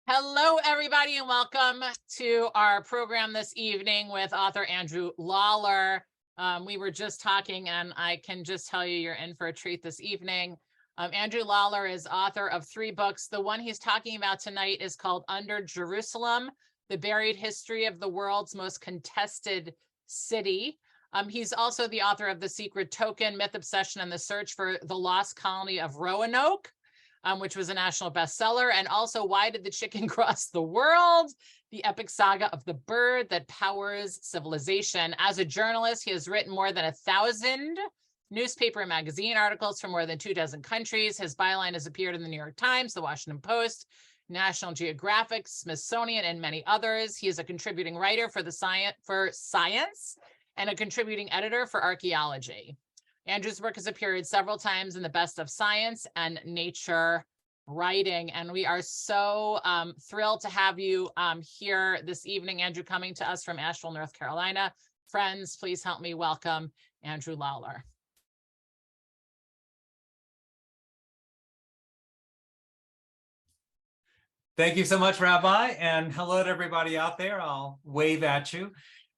Hello, everybody, and welcome to our program this evening with author Andrew Lawler. We were just talking, and I can just tell you you're in for a treat this evening. Andrew Lawler is author of 3 books. The one he's talking about tonight is called Under Jerusalem, The Buried History of the World's Most Contested City. He's also the author of The Secret Token, Myth, Obsession, and the Search for the Lost Colony of Roanoke, which was a national bestseller, and also Why Did the Chicken Cross the World? The epic saga of the bird that powers civilization. As a journalist, he has written more than 1,000 newspaper and magazine articles from more than 24 countries. His byline has appeared in the New York Times, the Washington Post, National Geographic, Smithsonian, and many others. He is a contributing writer for Science and a contributing editor for Archaeology. Andrew's work has appeared several times in the Best of Science and Nature writing, and we are so thrilled to have you here this evening. Andrew, coming to us from Asheville, North Carolina. Friends, please help me welcome Andrew Lawler. Thank you so much, Rabbi, and hello to everybody out there. I'll wave at you.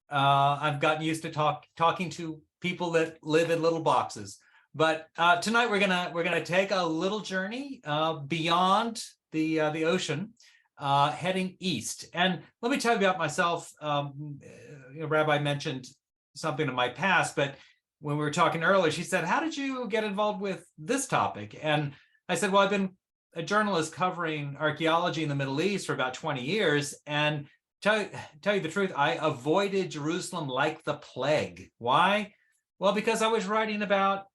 I've gotten used to talking to people that live in little boxes, but tonight we're gonna take a little journey beyond the ocean, heading east. And let me tell you about myself. Rabbi mentioned something in my past, but when we were talking earlier, she said, "How did you get involved with this topic?" And I said, "Well, I've been a journalist covering archaeology in the Middle East for about 20 years, and tell you the truth, I avoided Jerusalem like the plague." Why? Well, because I was writing about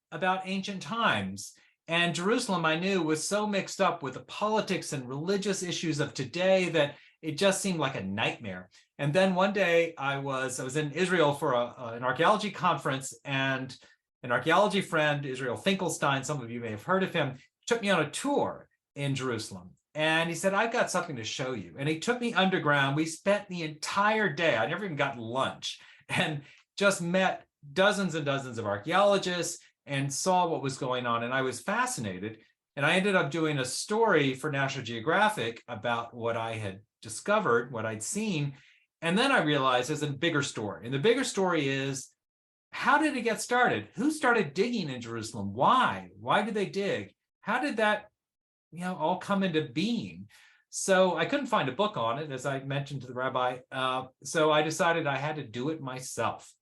ancient times, and Jerusalem, I knew, was so mixed up with the politics and religious issues of today that it just seemed like a nightmare. And then one day I was in Israel for an archaeology conference, and an archaeology friend, Israel Finkelstein, some of you may have heard of him, took me on a tour in Jerusalem. And he said, "I've got something to show you." And he took me underground. We spent the entire day, I never even got lunch, and just met dozens and dozens of archaeologists and saw what was going on. And I was fascinated. And I ended up doing a story for National Geographic about what I had discovered, what I'd seen. And then I realized there's a bigger story. And the bigger story is, how did it get started? Who started digging in Jerusalem? Why? Why did they dig? How did that all come into being? So I couldn't find a book on it, as I mentioned to the rabbi. So I decided I had to do it myself.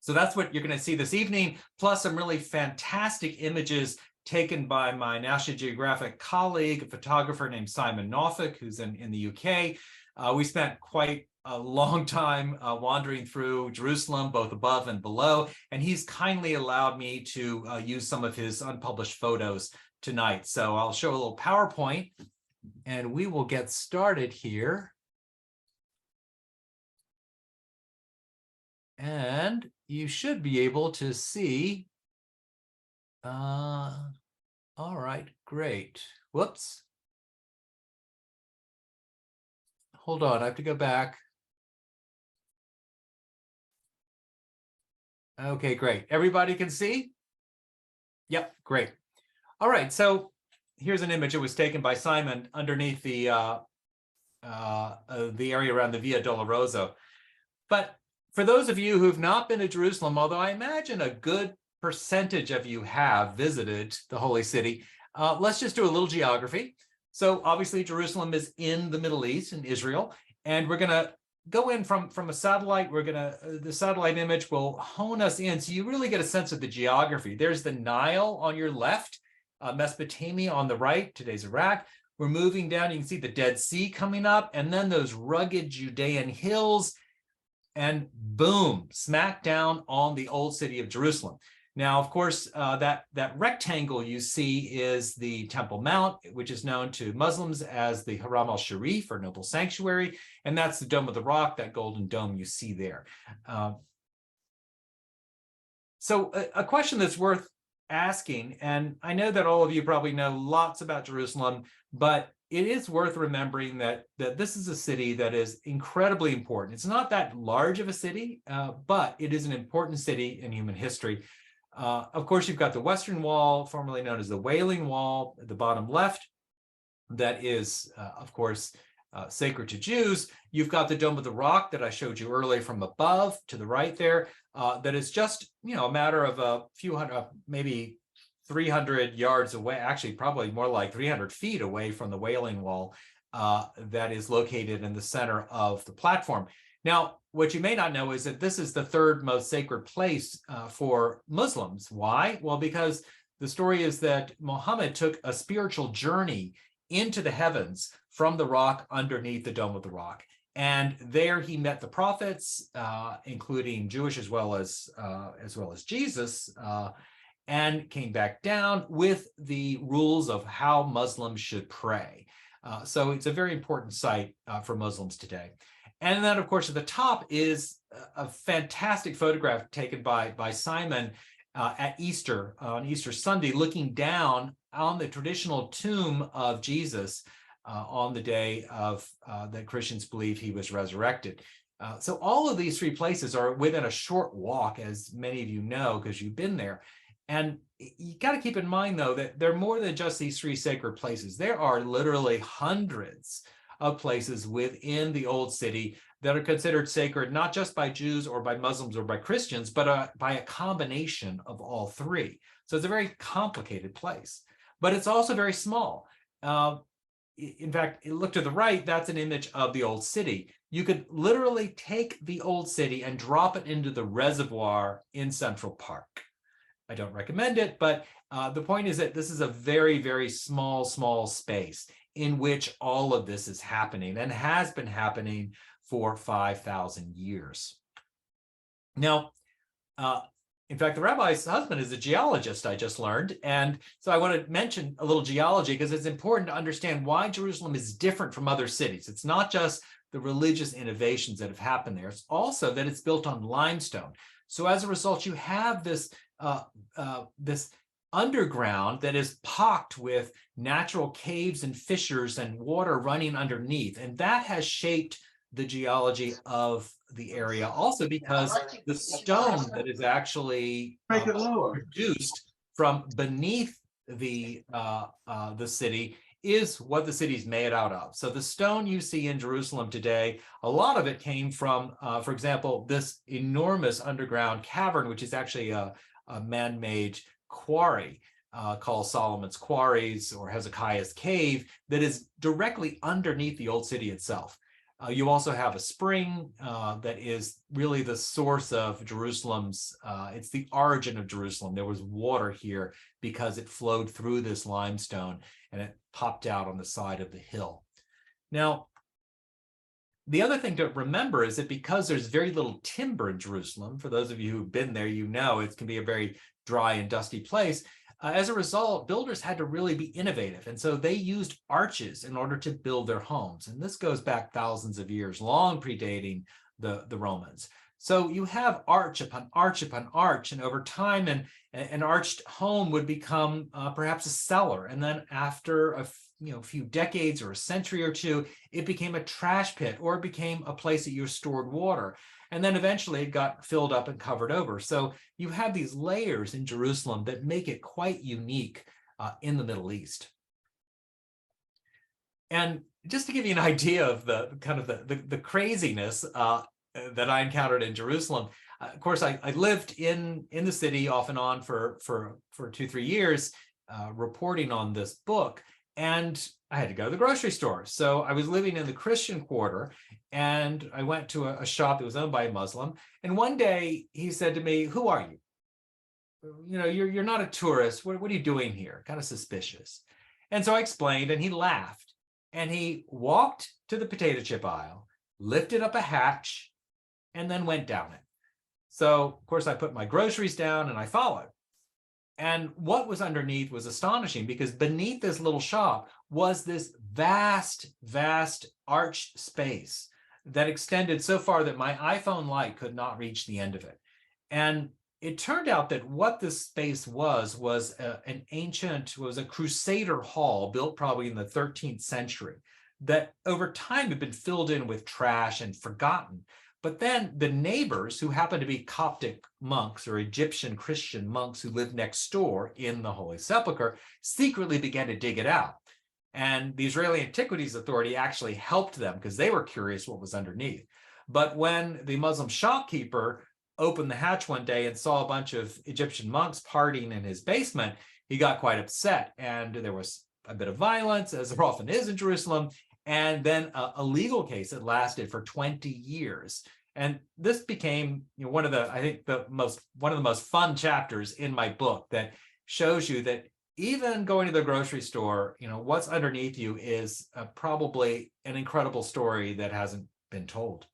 So that's what you're going to see this evening, plus some really fantastic images taken by my National Geographic colleague, a photographer named Simon Norfolk, who's in the UK. We spent quite a long time wandering through Jerusalem, both above and below, and he's kindly allowed me to use some of his unpublished photos tonight. So I'll show a little PowerPoint, and we will get started here. And you should be able to see. All right, great. Whoops. Hold on, I have to go back. Okay, great. Everybody can see? Yep, great. All right, so here's an image that was taken by Simon underneath the area around the Via Dolorosa. But for those of you who've not been to Jerusalem, although I imagine a good percentage of you have visited the Holy City, let's just do a little geography. So obviously Jerusalem is in the Middle East, in Israel, and we're going to go in from a satellite. The satellite image will hone us in, so you really get a sense of the geography. There's the Nile on your left, Mesopotamia on the right, today's Iraq. We're moving down, you can see the Dead Sea coming up, and then those rugged Judean hills, and boom, smack down on the old city of Jerusalem. Now, of course, that rectangle you see is the Temple Mount, which is known to Muslims as the Haram al-Sharif, or Noble Sanctuary, and that's the Dome of the Rock, that golden dome you see there. So a question that's worth asking, and I know that all of you probably know lots about Jerusalem, but it is worth remembering that this is a city that is incredibly important. It's not that large of a city, but it is an important city in human history. Of course, you've got the Western Wall, formerly known as the Wailing Wall, at the bottom left. That is, of course, sacred to Jews. You've got the Dome of the Rock that I showed you earlier from above to the right there. That is just, a matter of a few hundred, maybe 300 yards away, actually probably more like 300 feet away from the Wailing Wall that is located in the center of the platform. Now, what you may not know is that this is the third most sacred place for Muslims. Why? Well, because the story is that Muhammad took a spiritual journey into the heavens from the rock underneath the Dome of the Rock. And there he met the prophets, including Jewish as well as Jesus, and came back down with the rules of how Muslims should pray. So it's a very important site for Muslims today. And then, of course, at the top is a fantastic photograph taken by Simon at Easter, on Easter Sunday, looking down on the traditional tomb of Jesus on the day of that Christians believe he was resurrected. So all of these three places are within a short walk, as many of you know, because you've been there. And you got to keep in mind, though, that they're more than just these three sacred places. There are literally hundreds of places within the Old City that are considered sacred, not just by Jews or by Muslims or by Christians, but by a combination of all three. So it's a very complicated place, but it's also very small. In fact, look to the right, that's an image of the Old City. You could literally take the Old City and drop it into the reservoir in Central Park. I don't recommend it, but the point is that this is a very, very small space in which all of this is happening and has been happening for 5,000 years. Now, in fact, the rabbi's husband is a geologist, I just learned. And so I want to mention a little geology because it's important to understand why Jerusalem is different from other cities. It's not just the religious innovations that have happened there. It's also that it's built on limestone. So as a result, you have this underground that is pocked with natural caves and fissures and water running underneath. And that has shaped the geology of the area, also because the stone that is actually produced from beneath the city is what the city's made out of. So the stone you see in Jerusalem today, a lot of it came from, for example, this enormous underground cavern, which is actually a man-made quarry called Solomon's Quarries or Hezekiah's Cave that is directly underneath the old city itself. You also have a spring that is really the source of Jerusalem's, it's the origin of Jerusalem. There was water here because it flowed through this limestone and it popped out on the side of the hill. Now, the other thing to remember is that because there's very little timber in Jerusalem, for those of you who've been there, you know it can be a very dry and dusty place. As a result, builders had to really be innovative. And so they used arches in order to build their homes. And this goes back thousands of years, long predating the Romans. So you have arch upon arch upon arch. And over time, an arched home would become perhaps a cellar. And then after a few decades or a century or two, it became a trash pit, or it became a place that you stored water. And then eventually it got filled up and covered over. So you have these layers in Jerusalem that make it quite unique in the Middle East. And just to give you an idea of the kind of the craziness that I encountered in Jerusalem, of course, I lived in the city off and on for 2-3 years reporting on this book. And I had to go to the grocery store. So I was living in the Christian quarter, and I went to a shop that was owned by a Muslim. And one day he said to me, "Who are you? You're not a tourist. What are you doing here?" Kind of suspicious. And so I explained, and he laughed. And he walked to the potato chip aisle, lifted up a hatch, and then went down it. So, of course, I put my groceries down and I followed. And what was underneath was astonishing, because beneath this little shop was this vast arched space that extended so far that my iPhone light could not reach the end of it. And it turned out that what this space was a Crusader hall built probably in the 13th century that over time had been filled in with trash and forgotten. But then the neighbors, who happened to be Coptic monks or Egyptian Christian monks who lived next door in the Holy Sepulchre, secretly began to dig it out. And the Israeli Antiquities Authority actually helped them because they were curious what was underneath. But when the Muslim shopkeeper opened the hatch one day and saw a bunch of Egyptian monks partying in his basement, he got quite upset. And there was a bit of violence, as there often is in Jerusalem, and then a legal case that lasted for 20 years. And this became, one of the, I think one of the most fun chapters in my book, that shows you that even going to the grocery store, what's underneath you is probably an incredible story that hasn't been told.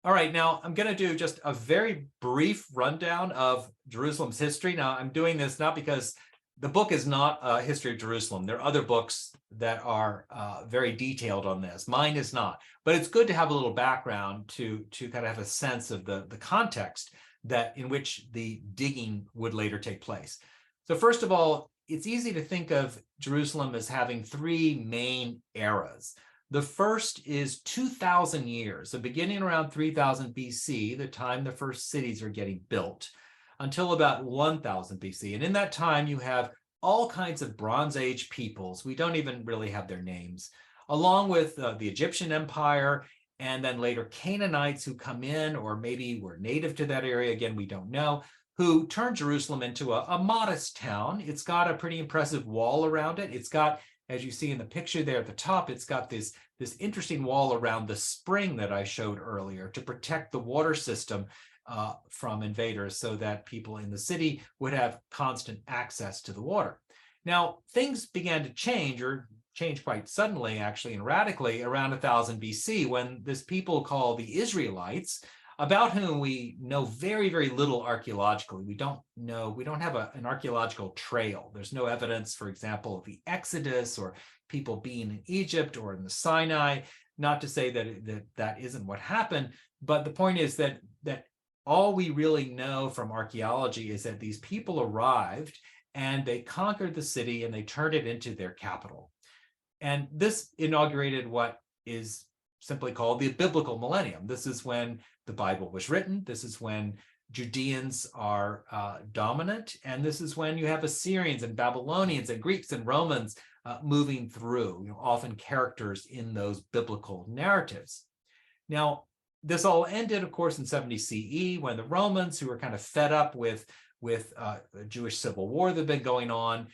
All right, now I'm going to do just a very brief rundown of Jerusalem's history. Now, I'm doing this not because the book is not a history of Jerusalem. There are other books that are very detailed on this. Mine is not, but it's good to have a little background to kind of have a sense of the context that in which the digging would later take place. So first of all, it's easy to think of Jerusalem as having three main eras. The first is 2,000 years, so beginning around 3000 BC, the time the first cities are getting built, until about 1000 BC. And in that time, you have all kinds of Bronze Age peoples. We don't even really have their names, along with the Egyptian Empire, and then later Canaanites who come in, or maybe were native to that area, again, we don't know, who turned Jerusalem into a modest town. It's got a pretty impressive wall around it. It's got, as you see in the picture there at the top, it's got this interesting wall around the spring that I showed earlier to protect the water system from invaders, so that people in the city would have constant access to the water. Now, things began to change, or change quite suddenly, actually, and radically around 1000 BC, when this people called the Israelites, about whom we know very, very little archaeologically. We don't have an archaeological trail. There's no evidence, for example, of the Exodus or people being in Egypt or in the Sinai. Not to say that isn't what happened, but the point is that all we really know from archaeology is that these people arrived and they conquered the city and they turned it into their capital. And this inaugurated what is simply called the biblical millennium. This is when the Bible was written. This is when Judeans are dominant. And this is when you have Assyrians and Babylonians and Greeks and Romans moving through, often characters in those biblical narratives. Now, this all ended, of course, in 70 CE, when the Romans, who were kind of fed up with a Jewish civil war that had been going on,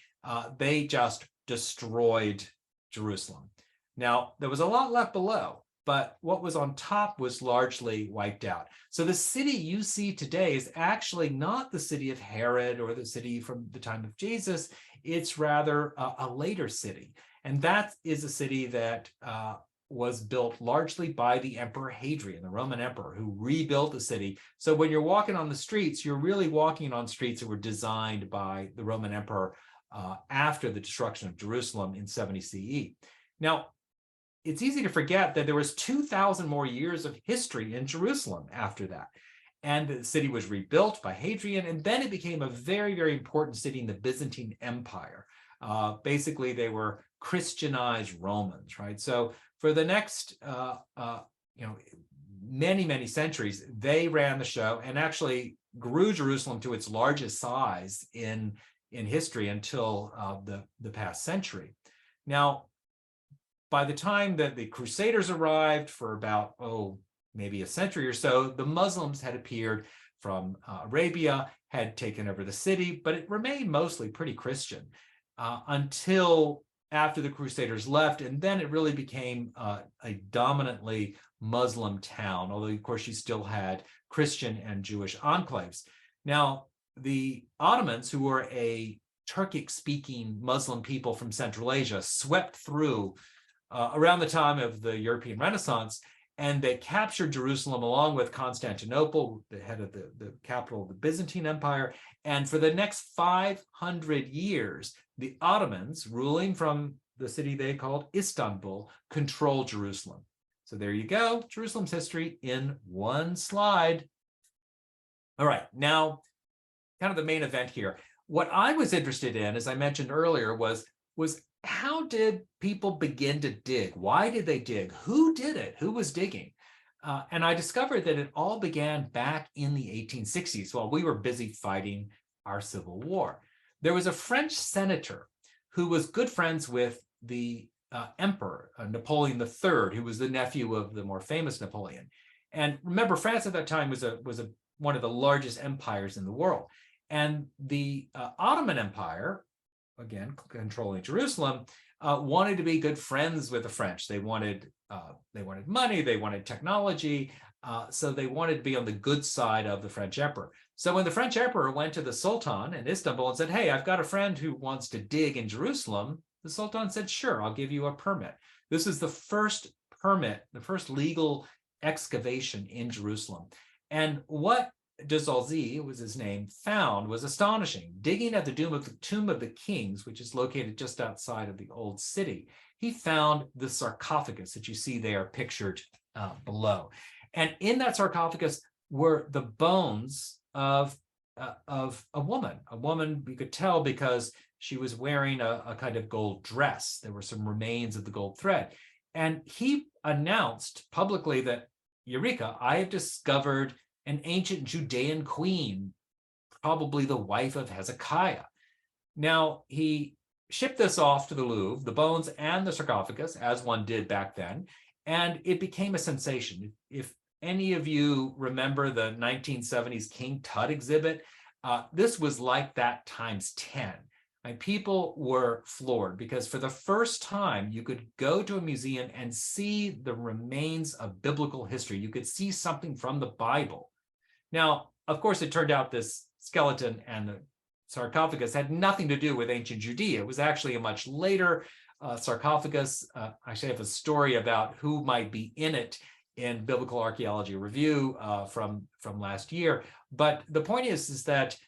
they just destroyed Jerusalem. Now, there was a lot left below, but what was on top was largely wiped out. So the city you see today is actually not the city of Herod or the city from the time of Jesus. It's rather a later city. And that is a city that was built largely by the Emperor Hadrian, the Roman emperor, who rebuilt the city. So when you're walking on the streets, you're really walking on streets that were designed by the Roman emperor after the destruction of Jerusalem in 70 CE. Now, it's easy to forget that there was 2,000 more years of history in Jerusalem after that. And the city was rebuilt by Hadrian, and then it became a very, very important city in the Byzantine Empire. Basically, they were Christianized Romans, right? So for the next, many, many centuries, they ran the show and actually grew Jerusalem to its largest size in history until the past century. Now, by the time that the Crusaders arrived, for about, maybe a century or so, the Muslims had appeared from Arabia, had taken over the city, but it remained mostly pretty Christian until after the Crusaders left, and then it really became a dominantly Muslim town, although, of course, you still had Christian and Jewish enclaves. Now, the Ottomans, who were a Turkic-speaking Muslim people from Central Asia, swept through around the time of the European Renaissance, and they captured Jerusalem along with Constantinople, the head of the capital of the Byzantine Empire. And for the next 500 years, the Ottomans, ruling from the city they called Istanbul, controlled Jerusalem. So there you go, Jerusalem's history in one slide. All right, now, kind of the main event here. What I was interested in, as I mentioned earlier, was how did people begin to dig? Why did they dig? Who did it? Who was digging? And I discovered that it all began back in the 1860s while we were busy fighting our Civil War. There was a French senator who was good friends with the emperor, Napoleon III, who was the nephew of the more famous Napoleon. And remember, France at that time was one of the largest empires in the world. And the Ottoman Empire, again, controlling Jerusalem, wanted to be good friends with the French. They wanted money, they wanted technology, so they wanted to be on the good side of the French emperor. So when the French emperor went to the Sultan in Istanbul and said, "Hey, I've got a friend who wants to dig in Jerusalem," the Sultan said, "Sure, I'll give you a permit." This is the first permit, the first legal excavation in Jerusalem. And what de Zalzi, was his name, found was astonishing. Digging at the tomb of the kings, which is located just outside of the old city, he found the sarcophagus that you see there pictured below. And in that sarcophagus were the bones of a woman. A woman, we could tell because she was wearing a kind of gold dress. There were some remains of the gold thread. And he announced publicly that, "Eureka, I have discovered an ancient Judean queen, probably the wife of Hezekiah." Now, he shipped this off to the Louvre, the bones and the sarcophagus, as one did back then, and it became a sensation. If any of you remember the 1970s King Tut exhibit, this was like that times 10. And people were floored because for the first time, you could go to a museum and see the remains of biblical history. You could see something from the Bible. Now, of course, it turned out this skeleton and the sarcophagus had nothing to do with ancient Judea. It was actually a much later sarcophagus. I actually have a story about who might be in it in Biblical Archaeology Review from last year. But the point is that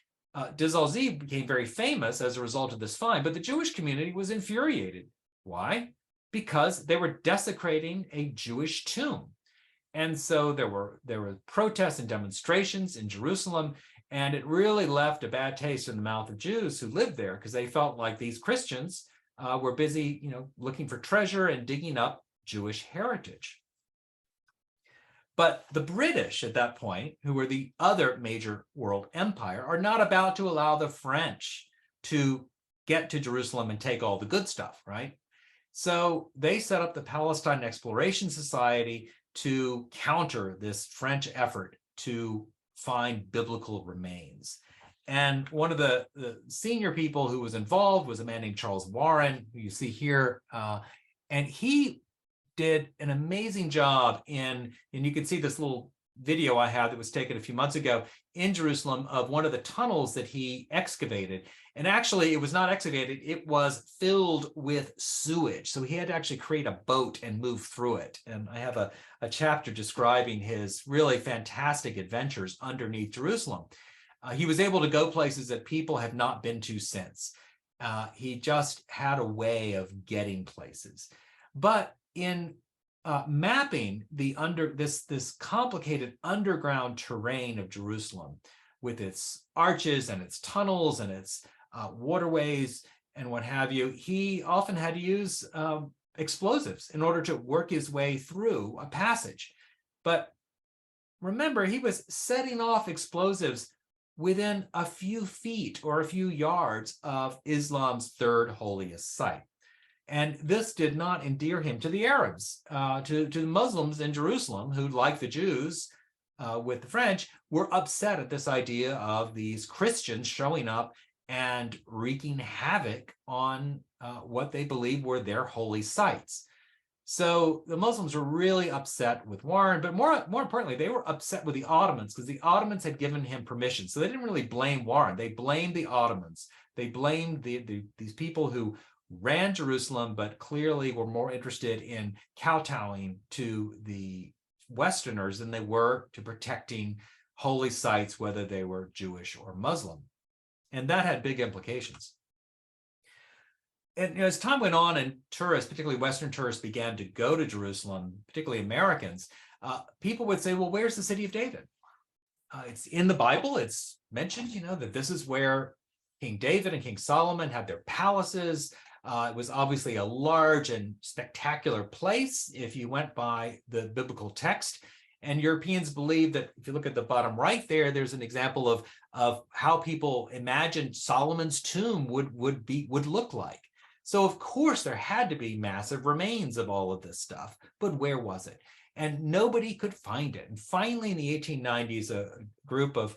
de Zalzi became very famous as a result of this find, but the Jewish community was infuriated. Why? Because they were desecrating a Jewish tomb. And so there were protests and demonstrations in Jerusalem, and it really left a bad taste in the mouth of Jews who lived there because they felt like these Christians were busy, looking for treasure and digging up Jewish heritage. But the British at that point, who were the other major world empire, are not about to allow the French to get to Jerusalem and take all the good stuff, right? So they set up the Palestine Exploration Society to counter this French effort to find biblical remains. And one of the senior people who was involved was a man named Charles Warren, who you see here. And he did an amazing job and you can see this little video I had that was taken a few months ago in Jerusalem of one of the tunnels that he excavated. And actually, it was not excavated, it was filled with sewage. So he had to actually create a boat and move through it. And I have a chapter describing his really fantastic adventures underneath Jerusalem. He was able to go places that people have not been to since. He just had a way of getting places. But in mapping this complicated underground terrain of Jerusalem with its arches and its tunnels and its waterways and what have you, he often had to use explosives in order to work his way through a passage. But remember, he was setting off explosives within a few feet or a few yards of Islam's third holiest site. And this did not endear him to the Arabs, to the Muslims in Jerusalem, who, like the Jews with the French, were upset at this idea of these Christians showing up and wreaking havoc on what they believed were their holy sites. So the Muslims were really upset with Warren, but more importantly, they were upset with the Ottomans because the Ottomans had given him permission. So they didn't really blame Warren. They blamed the Ottomans. They blamed these people who ran Jerusalem, but clearly were more interested in kowtowing to the Westerners than they were to protecting holy sites, whether they were Jewish or Muslim. And that had big implications. And as time went on and tourists, particularly Western tourists, began to go to Jerusalem, particularly Americans, people would say, well, where's the city of David? It's in the Bible. It's mentioned, that this is where King David and King Solomon had their palaces. It was obviously a large and spectacular place if you went by the biblical text. And Europeans believe that if you look at the bottom right there, there's an example of how people imagined Solomon's tomb would look like. So of course there had to be massive remains of all of this stuff, but where was it? And nobody could find it. And finally in the 1890s, a group of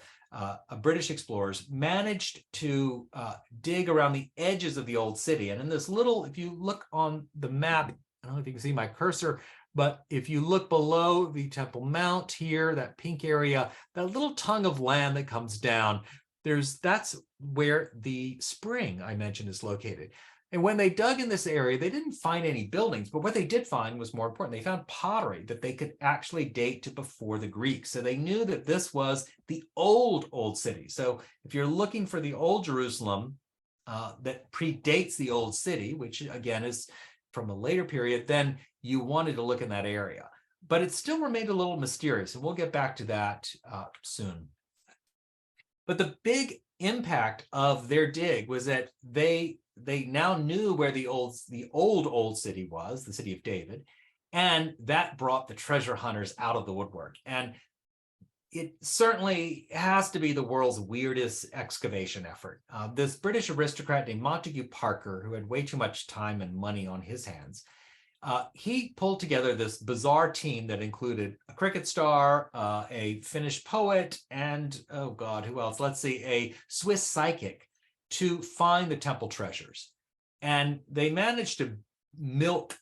British explorers managed to dig around the edges of the old city. And in this little, if you look on the map, I don't know if you can see my cursor, but if you look below the Temple Mount here, that pink area, that little tongue of land that comes down, that's where the spring I mentioned is located. And when they dug in this area, they didn't find any buildings, but what they did find was more important. They found pottery that they could actually date to before the Greeks. So they knew that this was the old city. So if you're looking for the old Jerusalem that predates the old city, which again is from a later period, then you wanted to look in that area. But it still remained a little mysterious, and we'll get back to that soon. But the big impact of their dig was that they now knew where the old city was, the city of David, and that brought the treasure hunters out of the woodwork. And it certainly has to be the world's weirdest excavation effort. This British aristocrat named Montague Parker, who had way too much time and money on his hands, he pulled together this bizarre team that included a cricket star, a Finnish poet, and, oh God, who else? Let's see, a Swiss psychic to find the temple treasures. And they managed to milk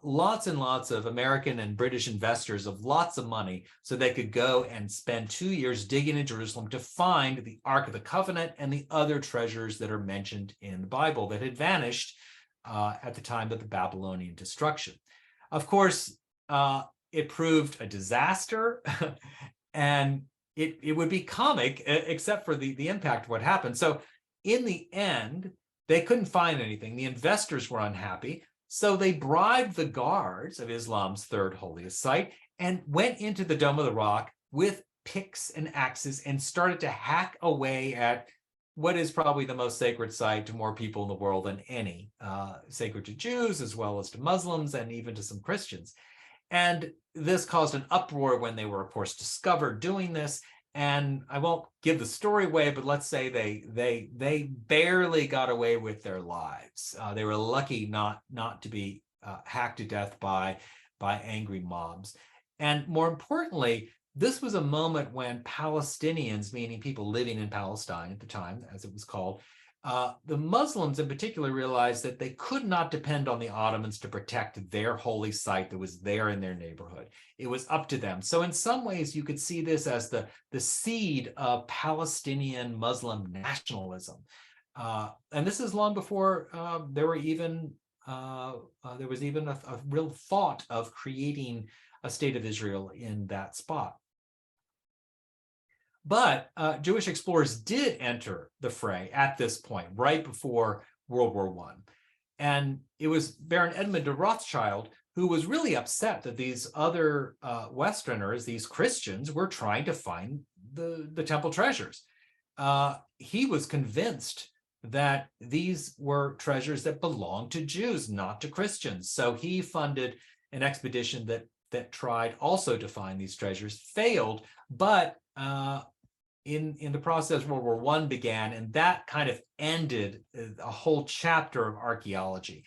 lots and lots of American and British investors of lots of money so they could go and spend 2 years digging in Jerusalem to find the Ark of the Covenant and the other treasures that are mentioned in the Bible that had vanished at the time of the Babylonian destruction. Of course, it proved a disaster, and it would be comic except for the impact of what happened. So in the end, they couldn't find anything. The investors were unhappy, so they bribed the guards of Islam's third holiest site and went into the Dome of the Rock with picks and axes and started to hack away at what is probably the most sacred site to more people in the world than any, sacred to Jews as well as to Muslims and even to some Christians. And this caused an uproar when they were, of course, discovered doing this. And I won't give the story away, but let's say they barely got away with their lives. They were lucky not to be hacked to death by angry mobs. And more importantly, this was a moment when Palestinians, meaning people living in Palestine at the time, as it was called, the Muslims in particular realized that they could not depend on the Ottomans to protect their holy site that was there in their neighborhood. It was up to them. So in some ways, you could see this as the seed of Palestinian Muslim nationalism. And this is long before there was even a real thought of creating a state of Israel in that spot. But Jewish explorers did enter the fray at this point, right before World War I. And it was Baron Edmund de Rothschild who was really upset that these other Westerners, these Christians, were trying to find the temple treasures. He was convinced that these were treasures that belonged to Jews, not to Christians. So he funded an expedition that tried also to find these treasures, failed, but in the process, World War I began, and that kind of ended a whole chapter of archaeology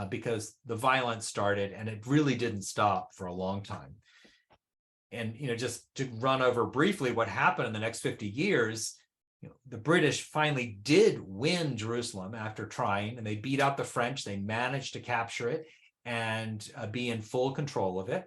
because the violence started, and it really didn't stop for a long time. And just to run over briefly what happened in the next 50 years, the British finally did win Jerusalem after trying, and they beat out the French. They managed to capture it and be in full control of it.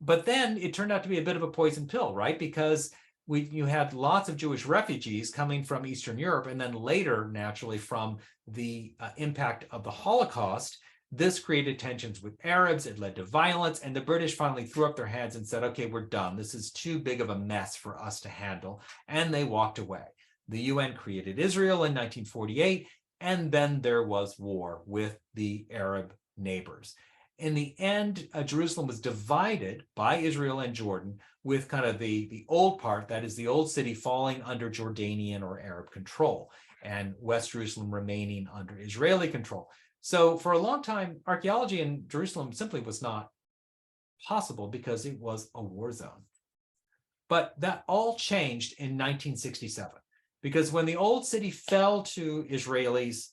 But then it turned out to be a bit of a poison pill, right? Because you had lots of Jewish refugees coming from Eastern Europe, and then later, naturally, from the impact of the Holocaust. This created tensions with Arabs. It led to violence, and the British finally threw up their hands and said, okay, we're done. This is too big of a mess for us to handle, and they walked away. The UN created Israel in 1948, and then there was war with the Arab neighbors. In the end, Jerusalem was divided by Israel and Jordan, with kind of the old part, that is the old city, falling under Jordanian or Arab control, and West Jerusalem remaining under Israeli control. So for a long time, archaeology in Jerusalem simply was not possible because it was a war zone. But that all changed in 1967, because when the old city fell to Israelis,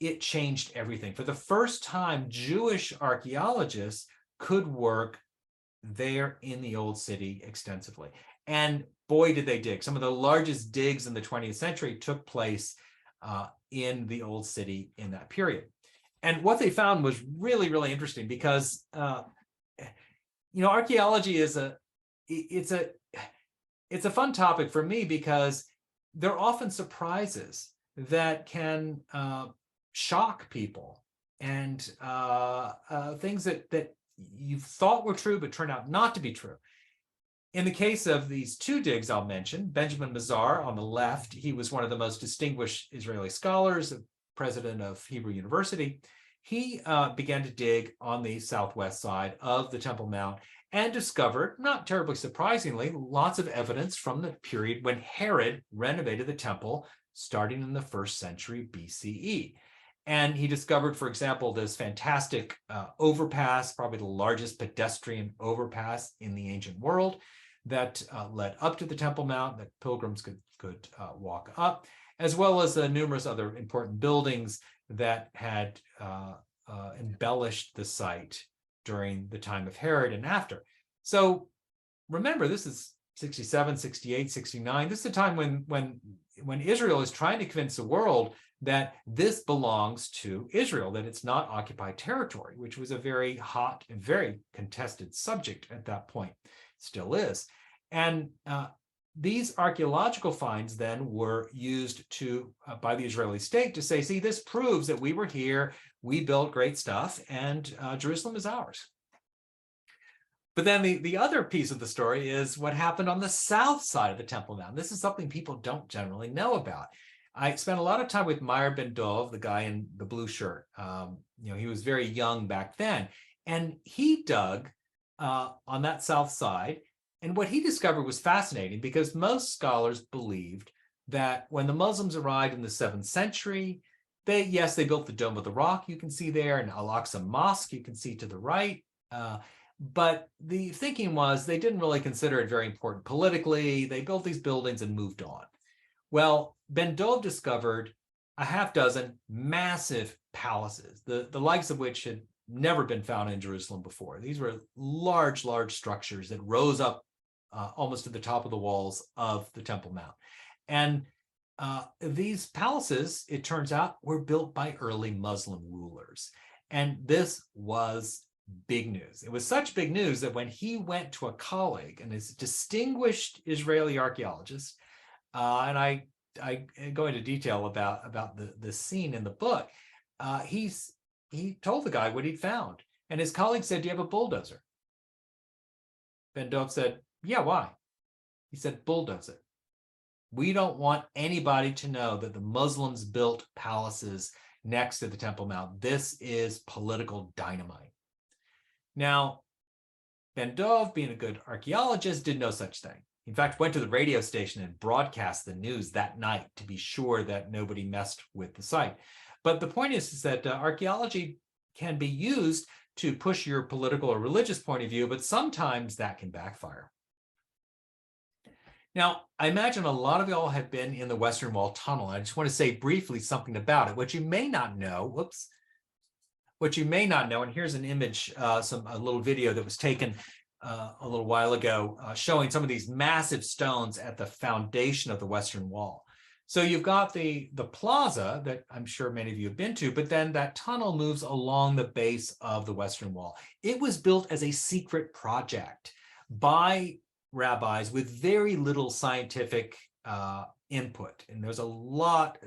it changed everything. For the first time, Jewish archaeologists could work there in the old city extensively. And boy, did they dig. Some of the largest digs in the 20th century took place in the old city in that period. And what they found was really, really interesting because, archaeology is it's a fun topic for me because there are often surprises that can shock people and things that you thought were true but turned out not to be true. In the case of these two digs I'll mention, Benjamin Mazar on the left, he was one of the most distinguished Israeli scholars, president of Hebrew University. He began to dig on the southwest side of the Temple Mount and discovered, not terribly surprisingly, lots of evidence from the period when Herod renovated the temple starting in the 1st century BCE. And he discovered, for example, this fantastic overpass, probably the largest pedestrian overpass in the ancient world that led up to the Temple Mount that pilgrims could walk up, as well as numerous other important buildings that had embellished the site during the time of Herod and after. So remember, this is 67, 68, 69. This is a time when Israel is trying to convince the world that this belongs to Israel, that it's not occupied territory, which was a very hot and very contested subject at that point, still is. And these archaeological finds then were used by the Israeli state to say, see, this proves that we were here, we built great stuff, and Jerusalem is ours. But then the other piece of the story is what happened on the south side of the Temple Mount. This is something people don't generally know about. I spent a lot of time with Meir Ben Dov, the guy in the blue shirt. He was very young back then, and he dug on that south side. And what he discovered was fascinating because most scholars believed that when the Muslims arrived in the 7th century, they built the Dome of the Rock, you can see there, and Al-Aqsa Mosque, you can see to the right. But the thinking was they didn't really consider it very important politically. They built these buildings and moved on. Well, Ben Dov discovered a half dozen massive palaces, the likes of which had never been found in Jerusalem before. These were large, large structures that rose up almost to the top of the walls of the Temple Mount. And these palaces, it turns out, were built by early Muslim rulers. And this was big news. It was such big news that when he went to a colleague, and his distinguished Israeli archaeologist, and I go into detail about the scene in the book, he told the guy what he'd found. And his colleague said, do you have a bulldozer? Ben Dov said, yeah, why? He said, bulldoze it. We don't want anybody to know that the Muslims built palaces next to the Temple Mount. This is political dynamite. Now, Ben Dov, being a good archaeologist, did no such thing. In fact, went to the radio station and broadcast the news that night to be sure that nobody messed with the site. But the point is that archaeology can be used to push your political or religious point of view, but sometimes that can backfire. Now, I imagine a lot of y'all have been in the Western Wall tunnel. I just want to say briefly something about it. What you may not know, and here's an image, a little video that was taken a little while ago showing some of these massive stones at the foundation of the Western Wall. So you've got the plaza that I'm sure many of you have been to, but then that tunnel moves along the base of the Western Wall. It was built as a secret project by rabbis with very little scientific input. And there's a lot,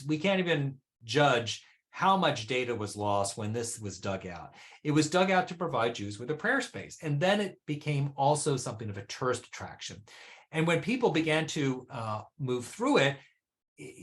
we can't even judge how much data was lost when this was dug out. It was dug out to provide Jews with a prayer space. And then it became also something of a tourist attraction. And when people began to move through it,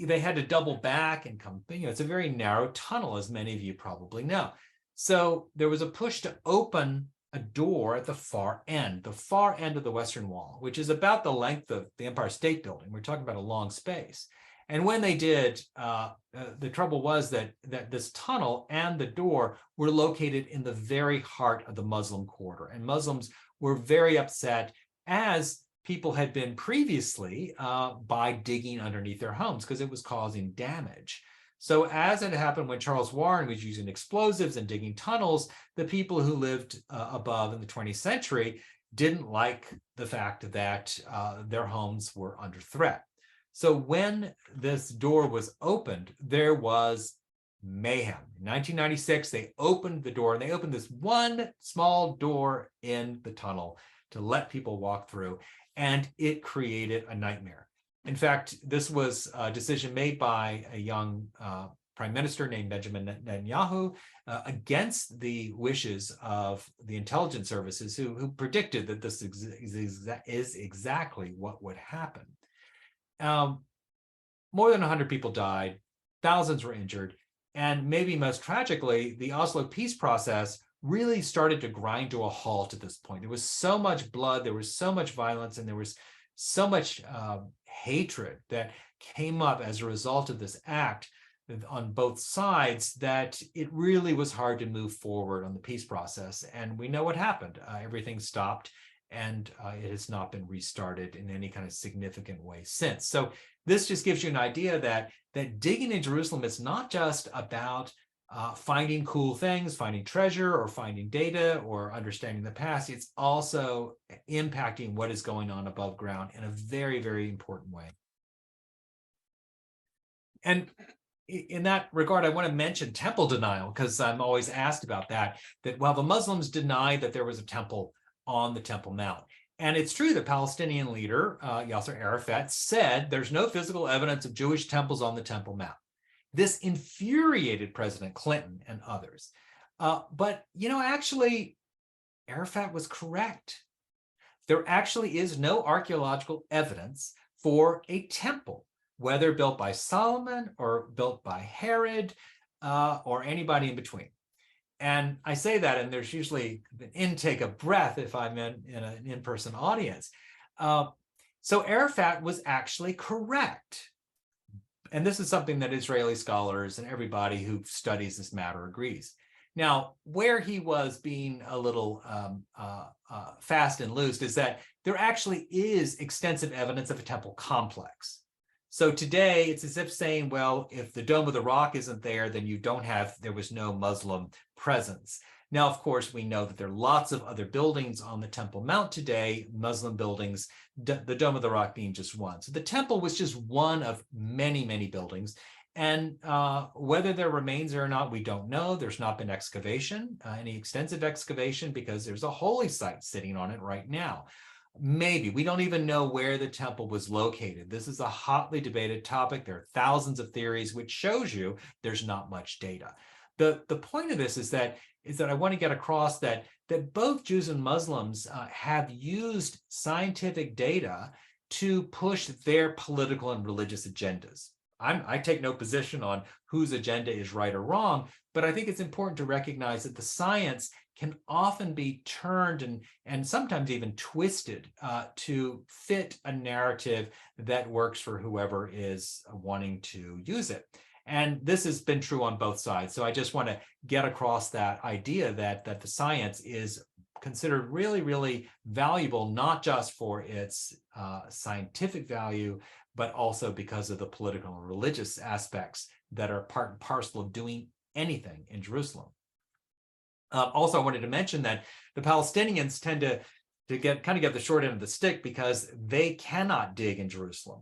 they had to double back and come, it's a very narrow tunnel, as many of you probably know. So there was a push to open a door at the far end of the Western Wall, which is about the length of the Empire State Building. We're talking about a long space. And when they did, the trouble was that this tunnel and the door were located in the very heart of the Muslim quarter. And Muslims were very upset, as people had been previously, by digging underneath their homes because it was causing damage. So as it happened when Charles Warren was using explosives and digging tunnels, the people who lived above in the 20th century didn't like the fact that their homes were under threat. So when this door was opened, there was mayhem. In 1996, they opened the door, and they opened this one small door in the tunnel to let people walk through, and it created a nightmare. In fact, this was a decision made by a young prime minister named Benjamin Netanyahu against the wishes of the intelligence services who predicted that this is exactly what would happen. More than 100 people died, thousands were injured, and maybe most tragically, the Oslo peace process really started to grind to a halt at this point. There was so much blood, there was so much violence, and there was so much hatred that came up as a result of this act on both sides that it really was hard to move forward on the peace process. And we know what happened. Everything stopped, and it has not been restarted in any kind of significant way since. So this just gives you an idea that digging in Jerusalem is not just about finding cool things, finding treasure, or finding data, or understanding the past. It's also impacting what is going on above ground in a very, very important way. And in that regard, I want to mention temple denial, because I'm always asked about that while the Muslims denied that there was a temple on the Temple Mount. And it's true that Palestinian leader Yasser Arafat said there's no physical evidence of Jewish temples on the Temple Mount. This infuriated President Clinton and others. But, actually, Arafat was correct. There actually is no archaeological evidence for a temple, whether built by Solomon or built by Herod or anybody in between. And I say that, and there's usually an intake of breath if I'm in an in-person audience. So Arafat was actually correct. And this is something that Israeli scholars and everybody who studies this matter agrees. Now, where he was being a little fast and loose is that there actually is extensive evidence of a temple complex. So today, it's as if saying, well, if the Dome of the Rock isn't there, then there was no Muslim presence. Now, of course, we know that there are lots of other buildings on the Temple Mount today, Muslim buildings, the Dome of the Rock being just one. So the temple was just one of many, many buildings. And whether there remains there or not, we don't know. There's not been excavation, any extensive excavation, because there's a holy site sitting on it right now. Maybe. We don't even know where the temple was located. This is a hotly debated topic. There are thousands of theories, which shows you there's not much data. The point of this is that I want to get across that both Jews and Muslims have used scientific data to push their political and religious agendas. I take no position on whose agenda is right or wrong, but I think it's important to recognize that the science can often be turned and sometimes even twisted to fit a narrative that works for whoever is wanting to use it. And this has been true on both sides. So I just want to get across that idea that the science is considered really, really valuable, not just for its scientific value, but also because of the political and religious aspects that are part and parcel of doing anything in Jerusalem. Also, I wanted to mention that the Palestinians tend to get the short end of the stick because they cannot dig in Jerusalem.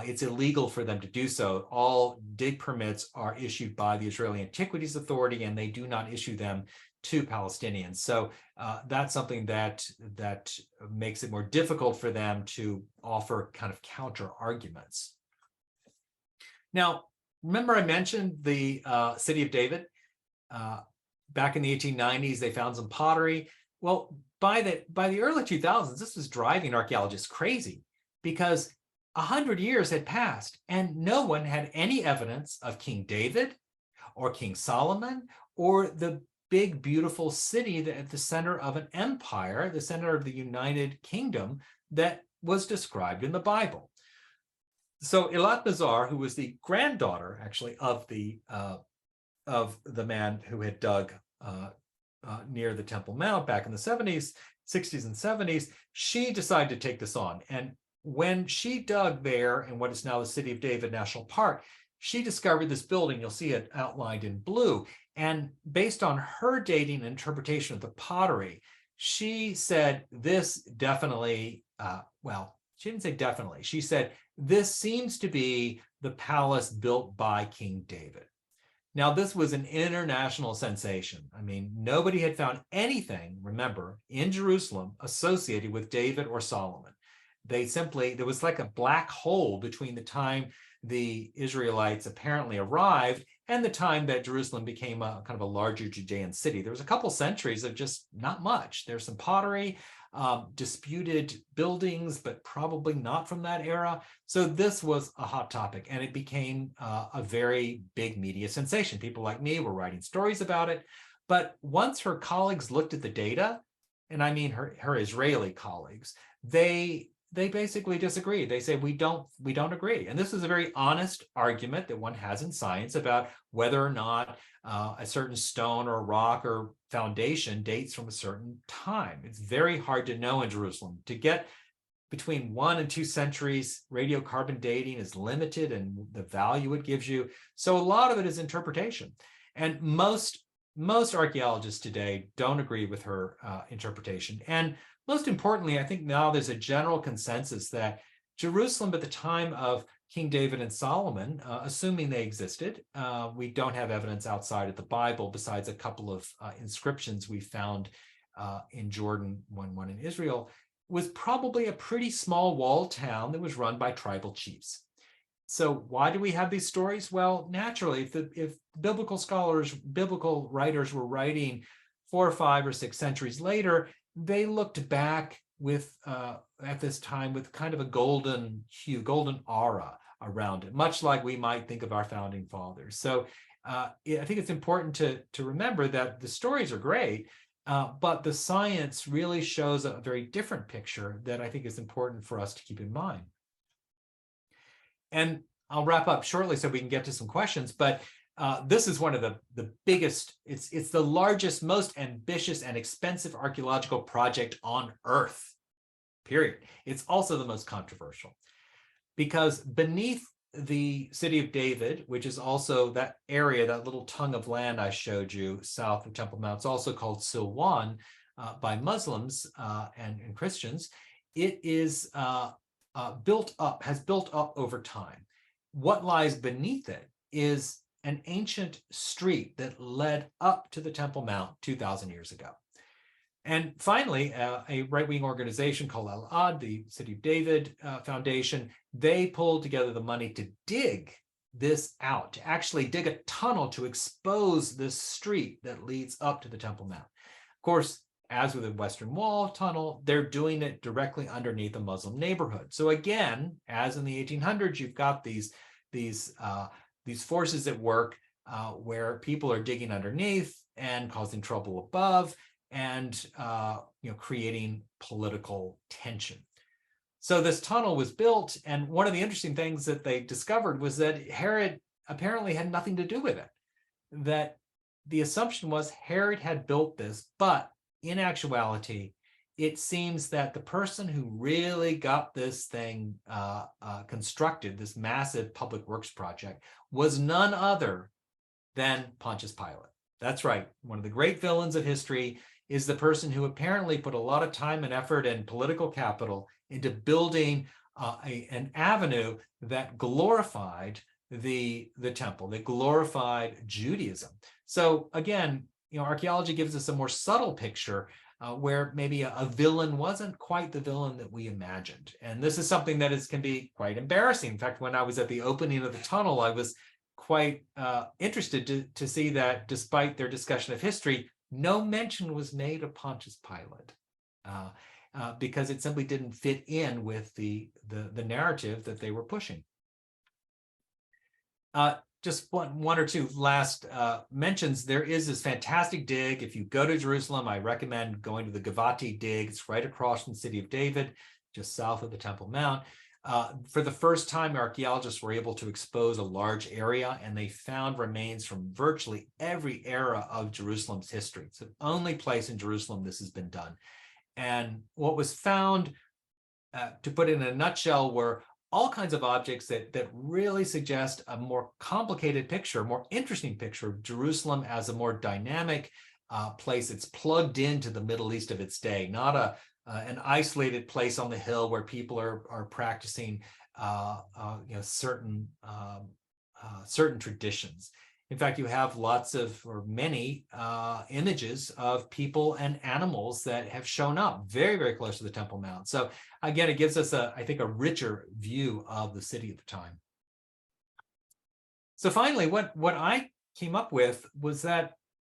It's illegal for them to do so. All dig permits are issued by the Israeli Antiquities Authority, and they do not issue them to Palestinians. So that's something that makes it more difficult for them to offer kind of counter arguments. Now, remember I mentioned the city of David? Back in the 1890s, they found some pottery. Well, by the early 2000s, this was driving archaeologists crazy because 100 years had passed and no one had any evidence of King David or King Solomon or the big, beautiful city at the center of an empire, the center of the United Kingdom that was described in the Bible. So Eilat Mazar, who was the granddaughter, actually, of the man who had dug near the Temple Mount back in the 60s and 70s, she decided to take this on. And when she dug there in what is now the City of David National Park, she discovered this building. You'll see it outlined in blue. And based on her dating and interpretation of the pottery, she said this definitely, well, she didn't say definitely. She said, this seems to be the palace built by King David. Now, this was an international sensation. I mean, nobody had found anything, remember, in Jerusalem associated with David or Solomon. There was like a black hole between the time the Israelites apparently arrived and the time that Jerusalem became a kind of a larger Judean city. There was a couple centuries of just not much. There's some pottery, disputed buildings, but probably not from that era. So this was a hot topic, and it became a very big media sensation. People like me were writing stories about it. But once her colleagues looked at the data, and I mean her Israeli colleagues, they basically disagree. They say, we don't agree. And this is a very honest argument that one has in science about whether or not a certain stone or rock or foundation dates from a certain time. It's very hard to know in Jerusalem. To get between 1 and 2 centuries, radiocarbon dating is limited and the value it gives you. So a lot of it is interpretation. And most archaeologists today don't agree with her interpretation. And most importantly, I think now there's a general consensus that Jerusalem at the time of King David and Solomon, assuming they existed, we don't have evidence outside of the Bible besides a couple of inscriptions we found in Jordan, one in Israel, was probably a pretty small walled town that was run by tribal chiefs. So why do we have these stories? Well, naturally, if biblical writers were writing 4 or 5 or 6 centuries later, they looked back with at this time with kind of a golden hue, golden aura around it, much like we might think of our founding fathers. So I think it's important to remember that the stories are great, but the science really shows a very different picture that I think is important for us to keep in mind. And I'll wrap up shortly so we can get to some questions, but this is one of the biggest, it's the largest, most ambitious and expensive archaeological project on Earth, period. It's also the most controversial because beneath the city of David, which is also that area, that little tongue of land I showed you south of Temple Mount, it's also called Silwan by Muslims and Christians. It is has built up over time. What lies beneath it is an ancient street that led up to the Temple Mount 2,000 years ago. And finally, a right-wing organization called Al-Ad, the City of David Foundation, they pulled together the money to dig this out, to actually dig a tunnel to expose this street that leads up to the Temple Mount. Of course, as with the Western Wall tunnel, they're doing it directly underneath a Muslim neighborhood. So again, as in the 1800s, you've got these forces at work where people are digging underneath and causing trouble above and creating political tension. So this tunnel was built, and one of the interesting things that they discovered was that Herod apparently had nothing to do with it. That the assumption was Herod had built this, but in actuality, it seems that the person who really got this thing constructed, this massive public works project, was none other than Pontius Pilate. That's right. One of the great villains of history is the person who apparently put a lot of time and effort and political capital into building an avenue that glorified the temple, that glorified Judaism. So again, archaeology gives us a more subtle picture where maybe a villain wasn't quite the villain that we imagined. And this is something that can be quite embarrassing. In fact, when I was at the opening of the tunnel, I was quite interested to see that despite their discussion of history, no mention was made of Pontius Pilate because it simply didn't fit in with the narrative that they were pushing. Just one or two last mentions. There is this fantastic dig. If you go to Jerusalem, I recommend going to the Givati dig. It's right across from the city of David, just south of the Temple Mount. For the first time, archaeologists were able to expose a large area, and they found remains from virtually every era of Jerusalem's history. It's the only place in Jerusalem this has been done. And what was found, to put it in a nutshell, were all kinds of objects that really suggest a more complicated picture, more interesting picture of Jerusalem as a more dynamic place. It's plugged into the Middle East of its day, not an isolated place on the hill where people are practicing certain traditions. In fact, you have lots of, or many images of people and animals that have shown up very, very close to the Temple Mount. So again, it gives us, I think, a richer view of the city at the time. So finally, what I came up with was that,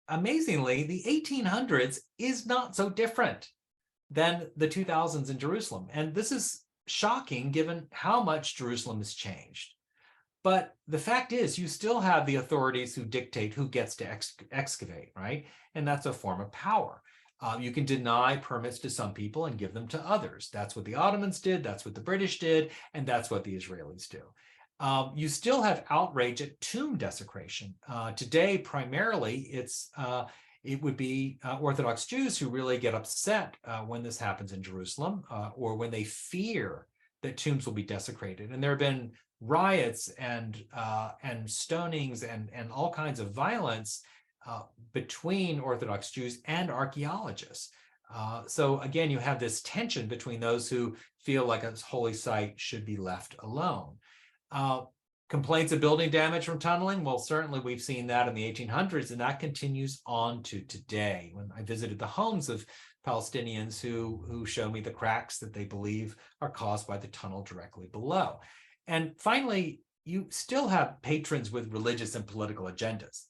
amazingly, the 1800s is not so different than the 2000s in Jerusalem. And this is shocking given how much Jerusalem has changed. But the fact is, you still have the authorities who dictate who gets to excavate, right? And that's a form of power. You can deny permits to some people and give them to others. That's what the Ottomans did, that's what the British did, and that's what the Israelis do. You still have outrage at tomb desecration. Today, primarily, it would be Orthodox Jews who really get upset when this happens in Jerusalem, or when they fear that tombs will be desecrated. And there have been riots and stonings and all kinds of violence between Orthodox Jews and archaeologists. So again, you have this tension between those who feel like a holy site should be left alone. Complaints of building damage from tunneling? Well, certainly we've seen that in the 1800s, and that continues on to today. When I visited the homes of Palestinians who show me the cracks that they believe are caused by the tunnel directly below. And finally, you still have patrons with religious and political agendas.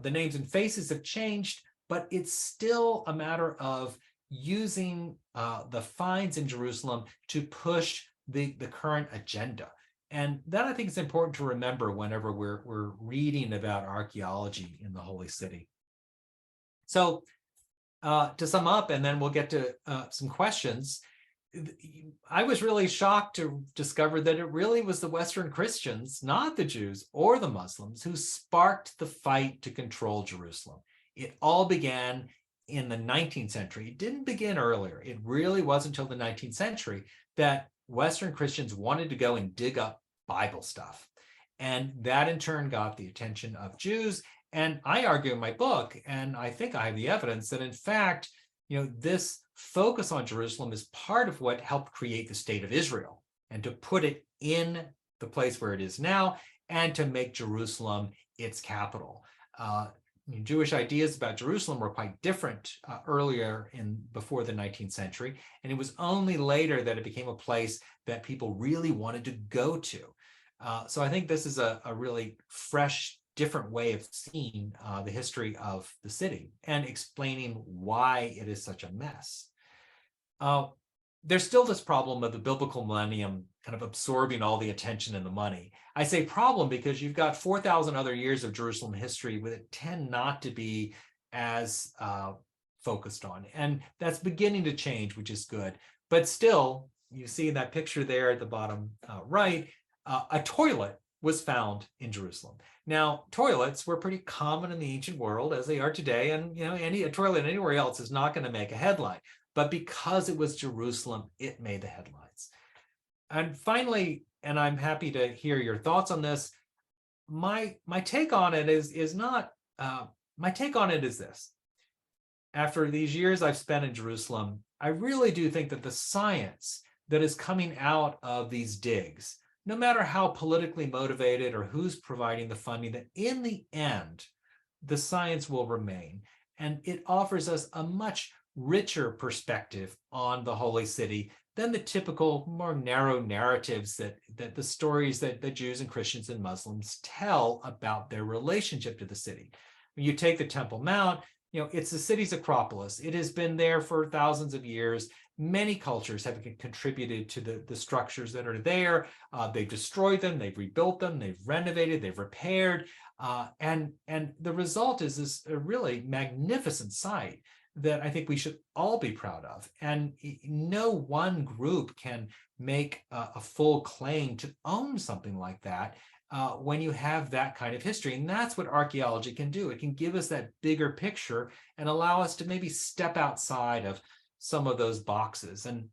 The names and faces have changed, but it's still a matter of using the finds in Jerusalem to push the current agenda. And that, I think, is important to remember whenever we're reading about archaeology in the Holy City. So to sum up, and then we'll get to some questions, I was really shocked to discover that it really was the Western Christians, not the Jews or the Muslims, who sparked the fight to control Jerusalem. It all began in the 19th century. It didn't begin earlier. It really wasn't until the 19th century that Western Christians wanted to go and dig up Bible stuff. And that in turn got the attention of Jews. And I argue in my book, and I think I have the evidence, that in fact, this focus on Jerusalem is part of what helped create the state of Israel and to put it in the place where it is now and to make Jerusalem its capital. Jewish ideas about Jerusalem were quite different earlier before the 19th century, and it was only later that it became a place that people really wanted to go to. So I think this is a really fresh, different way of seeing the history of the city and explaining why it is such a mess. There's still this problem of the biblical millennium kind of absorbing all the attention and the money. I say problem because you've got 4,000 other years of Jerusalem history that tend not to be as focused on. And that's beginning to change, which is good. But still, you see in that picture there at the bottom right, a toilet was found in Jerusalem. Now, toilets were pretty common in the ancient world as they are today, and a toilet anywhere else is not going to make a headline. But because it was Jerusalem, it made the headlines. And finally, and I'm happy to hear your thoughts on this, my take on it is this. After these years I've spent in Jerusalem, I really do think that the science that is coming out of these digs, no matter how politically motivated or who's providing the funding, that in the end, the science will remain. And it offers us a much richer perspective on the Holy City than the typical more narrow narratives that the stories that the Jews and Christians and Muslims tell about their relationship to the city. When you take the Temple Mount, it's the city's acropolis. It has been there for thousands of years. Many cultures have contributed to the structures that are there. They've destroyed them, they've rebuilt them, they've renovated, they've repaired. And the result is this really magnificent site that I think we should all be proud of. And no one group can make a full claim to own something like that when you have that kind of history. And that's what archaeology can do. It can give us that bigger picture and allow us to maybe step outside of some of those boxes. And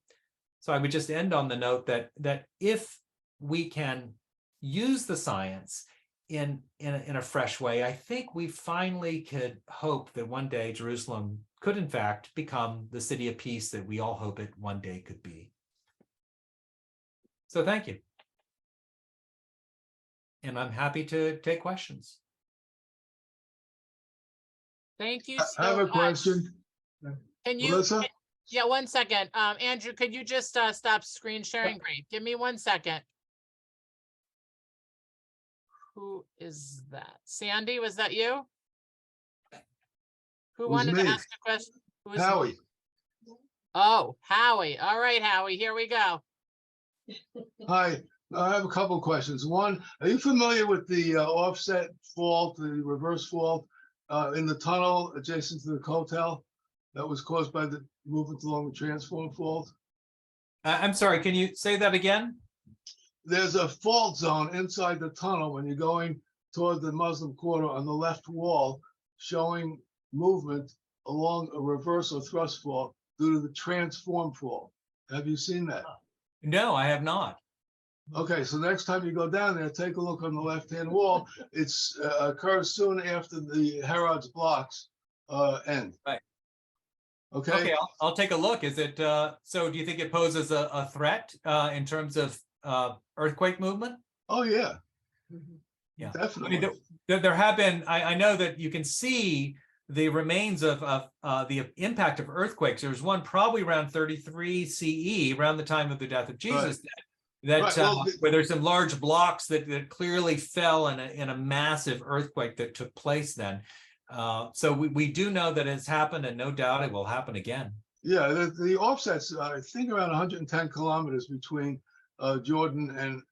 so I would just end on the note that if we can use the science in a fresh way, I think we finally could hope that one day Jerusalem could in fact become the city of peace that we all hope it one day could be. So thank you. And I'm happy to take questions. Thank you I have so a much. question. Can you, Melissa? yeah, 1 second. Andrew, could you just stop screen sharing? Great. Give me 1 second. Who is that? Sandy, was that you? Who It was wanted to me. ask a question? Who was- Howie. Oh, Howie. All right, Howie, here we go. Hi, I have a couple of questions. One, are you familiar with the offset fault, the reverse fault in the tunnel adjacent to the hotel that was caused by the movement along the transform fault? I'm sorry, can you say that again? There's a fault zone inside the tunnel when you're going toward the Muslim Quarter on the left wall, showing movement along a reverse or thrust fault due to the transform fault. Have you seen that? No, I have not. Okay, so next time you go down there, take a look on the left-hand wall. It's occurs soon after the Herod's blocks end. Right. Okay. Okay, I'll take a look. Is it so? Do you think it poses a threat in terms of earthquake movement? Oh yeah. Yeah, Definitely. I mean, there have been. I know that you can see the remains of the impact of earthquakes. There was one probably around 33 CE, around the time of the death of Jesus. Right. That Right, well, where there's some large blocks that clearly fell in a massive earthquake that took place then. So we do know that it's happened, and no doubt it will happen again. Yeah, the offsets, I think around 110 kilometers between Jordan and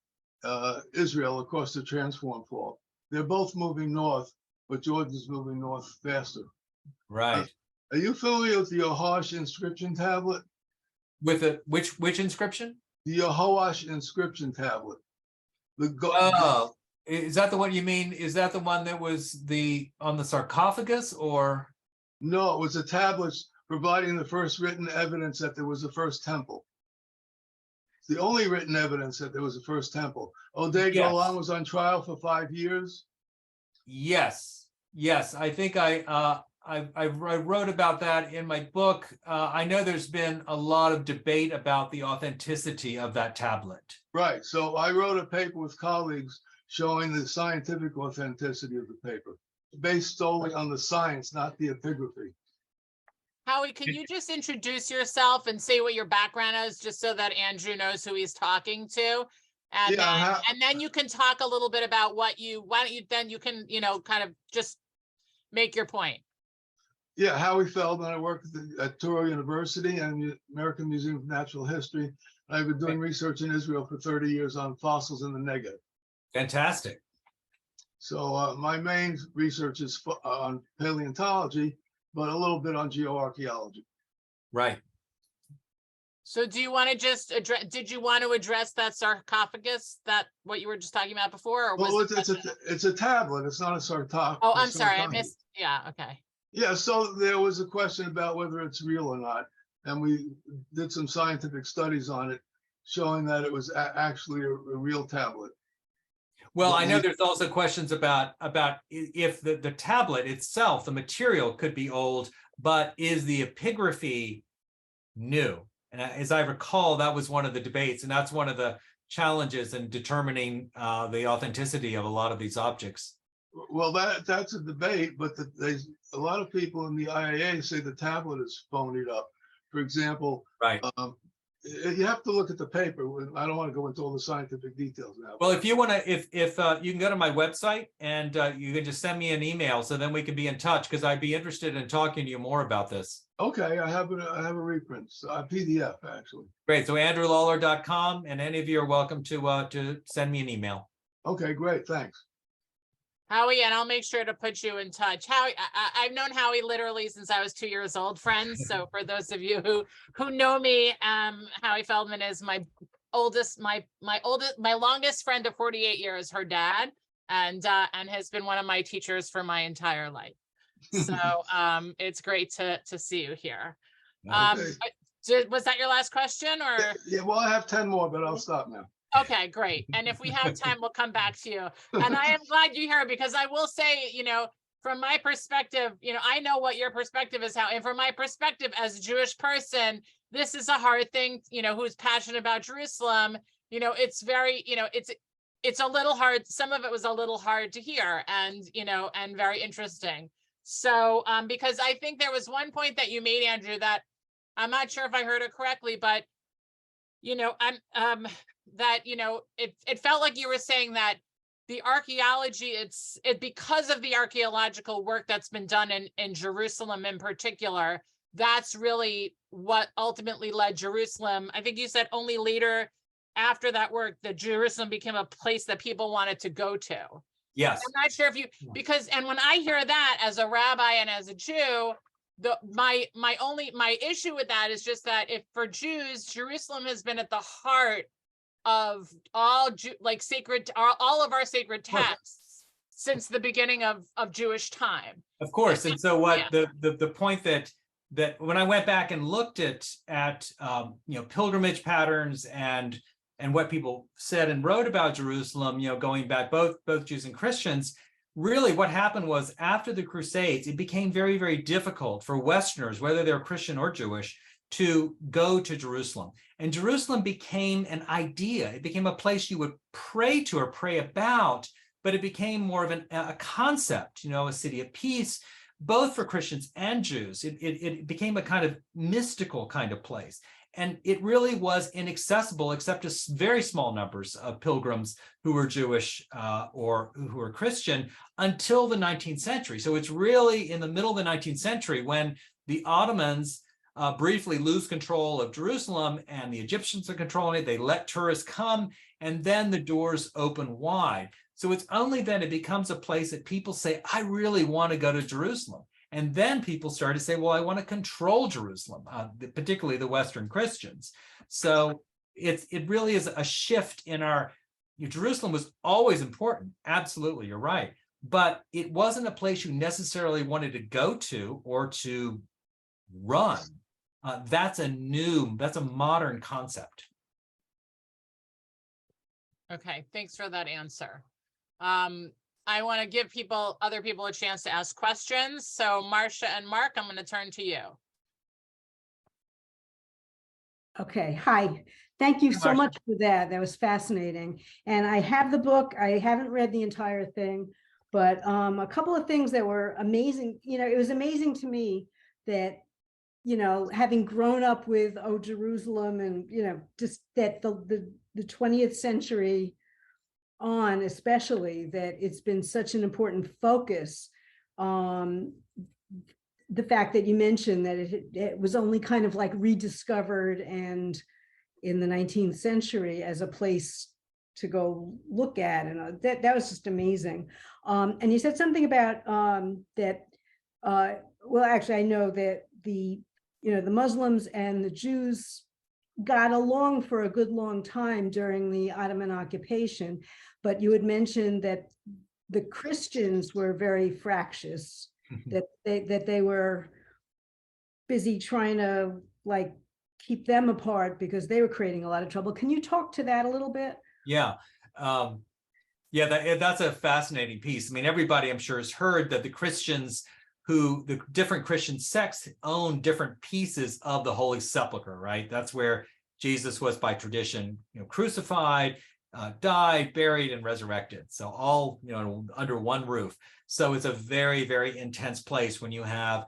Israel across the transform fault. They're both moving north, but Jordan's moving north faster. Right. Are you familiar with the Yohash inscription tablet? With a which inscription? The Yohash inscription tablet. Oh, is that the one you mean? Is that the one that was on the sarcophagus, or? No, it was a tablet providing the first written evidence that there was a first temple. It's the only written evidence that there was a first temple. Oded Yes. Golan was on trial for 5 years. Yes, I think I wrote about that in my book. I know there's been a lot of debate about the authenticity of that tablet. Right. So I wrote a paper with colleagues showing the scientific authenticity of the paper, based solely on the science, not the epigraphy. Howie, can you just introduce yourself and say what your background is, just so that Andrew knows who he's talking to? And, Yeah, and then you can talk a little bit about why don't you, then you can, kind of just make your point. Yeah, Howie Feldman. I work at Touro University and the American Museum of Natural History. I've been doing research in Israel for 30 years on fossils in the Negev. Fantastic. So my main research is on paleontology, but a little bit on geoarchaeology. Right. So do you want to just address, did you want to address that sarcophagus, that what you were just talking about before? Or was Well, it it's a tablet. It's not a sarcophagus. Oh, I'm sorry. I missed. Yeah. Okay. Yeah, so there was a question about whether it's real or not. And we did some scientific studies on it, showing that it was actually a real tablet. Well, I know there's also questions about if the tablet itself, the material could be old, but is the epigraphy new? And as I recall, that was one of the debates, and that's one of the challenges in determining the authenticity of a lot of these objects. Well, that's a debate, but a lot of people in the IAA say the tablet is phonied up. For example, Right. You have to look at the paper. I don't want to go into all the scientific details now. Well, if you want to, if you can go to my website and you can just send me an email, so then we can be in touch, because I'd be interested in talking to you more about this. Okay, I have a reprint, a PDF actually. Great. So andrewlawler.com, and any of you are welcome to send me an email. Okay, great, thanks. Howie, and I'll make sure to put you in touch. Howie, I've known Howie literally since I was 2 years old, friends. So for those of you who know me, Howie Feldman is my longest friend of 48 years, her dad, and has been one of my teachers for my entire life. So it's great to see you here. Okay. Was that your last question, or? Yeah, well, I have 10 more, but I'll stop now. Okay, great. And if we have time, we'll come back to you. And I am glad you're here, because I will say, from my perspective, I know what your perspective is, and from my perspective as a Jewish person, this is a hard thing, who's passionate about Jerusalem. It's very, it's a little hard. Some of it was a little hard to hear, and, and very interesting. So, because I think there was one point that you made, Andrew, that I'm not sure if I heard it correctly, but, it felt like you were saying that the archaeology, it's because of the archaeological work that's been done in Jerusalem in particular, that's really what ultimately led Jerusalem. I think you said only later after that work, that Jerusalem became a place that people wanted to go to. Yes. I'm not sure if you, because, and when I hear that as a rabbi and as a Jew, my issue with that is just that if for Jews, Jerusalem has been at the heart of all all of our sacred texts since the beginning of Jewish time. Of course. And so what the point that when I went back and looked at pilgrimage patterns and what people said and wrote about Jerusalem, going back both Jews and Christians, really what happened was after the Crusades, it became very, very difficult for Westerners, whether they're Christian or Jewish, to go to Jerusalem. And Jerusalem became an idea. It became a place you would pray to or pray about, but it became more of a concept, a city of peace, both for Christians and Jews. It became a kind of mystical kind of place. And it really was inaccessible except to very small numbers of pilgrims who were Jewish or who were Christian until the 19th century. So it's really in the middle of the 19th century when the Ottomans briefly lose control of Jerusalem and the Egyptians are controlling it. They let tourists come, and then the doors open wide. So it's only then it becomes a place that people say, I really want to go to Jerusalem. And then people started to say, well, I want to control Jerusalem, particularly the Western Christians. So it really is a shift in Jerusalem was always important. Absolutely, you're right. But it wasn't a place you necessarily wanted to go to or to run. That's a modern concept. Okay, thanks for that answer. I want to give other people a chance to ask questions. So Marcia and Mark, I'm going to turn to you. Okay, hi. Thank you so much for that. That was fascinating. And I have the book. I haven't read the entire thing, but a couple of things that were amazing. It was amazing to me that, having grown up with Jerusalem and, just that the 20th century on, especially, that it's been such an important focus. The fact that you mentioned that it was only kind of like rediscovered and in the 19th century as a place to go look at, and that was just amazing. And you said something about that. Well, actually, I know that the Muslims and the Jews got along for a good long time during the Ottoman occupation, but you had mentioned that the Christians were very fractious, that they were busy trying to keep them apart because they were creating a lot of trouble. Can you talk to that a little bit? Yeah. That's a fascinating piece. I mean, everybody I'm sure has heard that the different Christian sects own different pieces of the Holy Sepulchre, right? That's where Jesus was by tradition, crucified, died, buried, and resurrected. So all, under one roof. So it's a very, very intense place when you have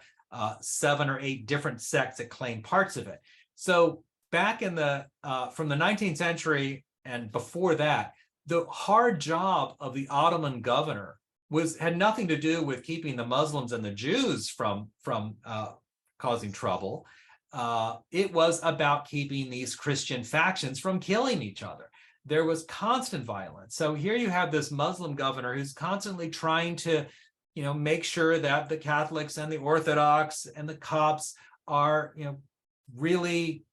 7 or 8 different sects that claim parts of it. So back from the 19th century and before that, the hard job of the Ottoman governor had nothing to do with keeping the Muslims and the Jews from causing trouble. It was about keeping these Christian factions from killing each other. There was constant violence. So here you have this Muslim governor who's constantly trying to, make sure that the Catholics and the Orthodox and the Copts are, really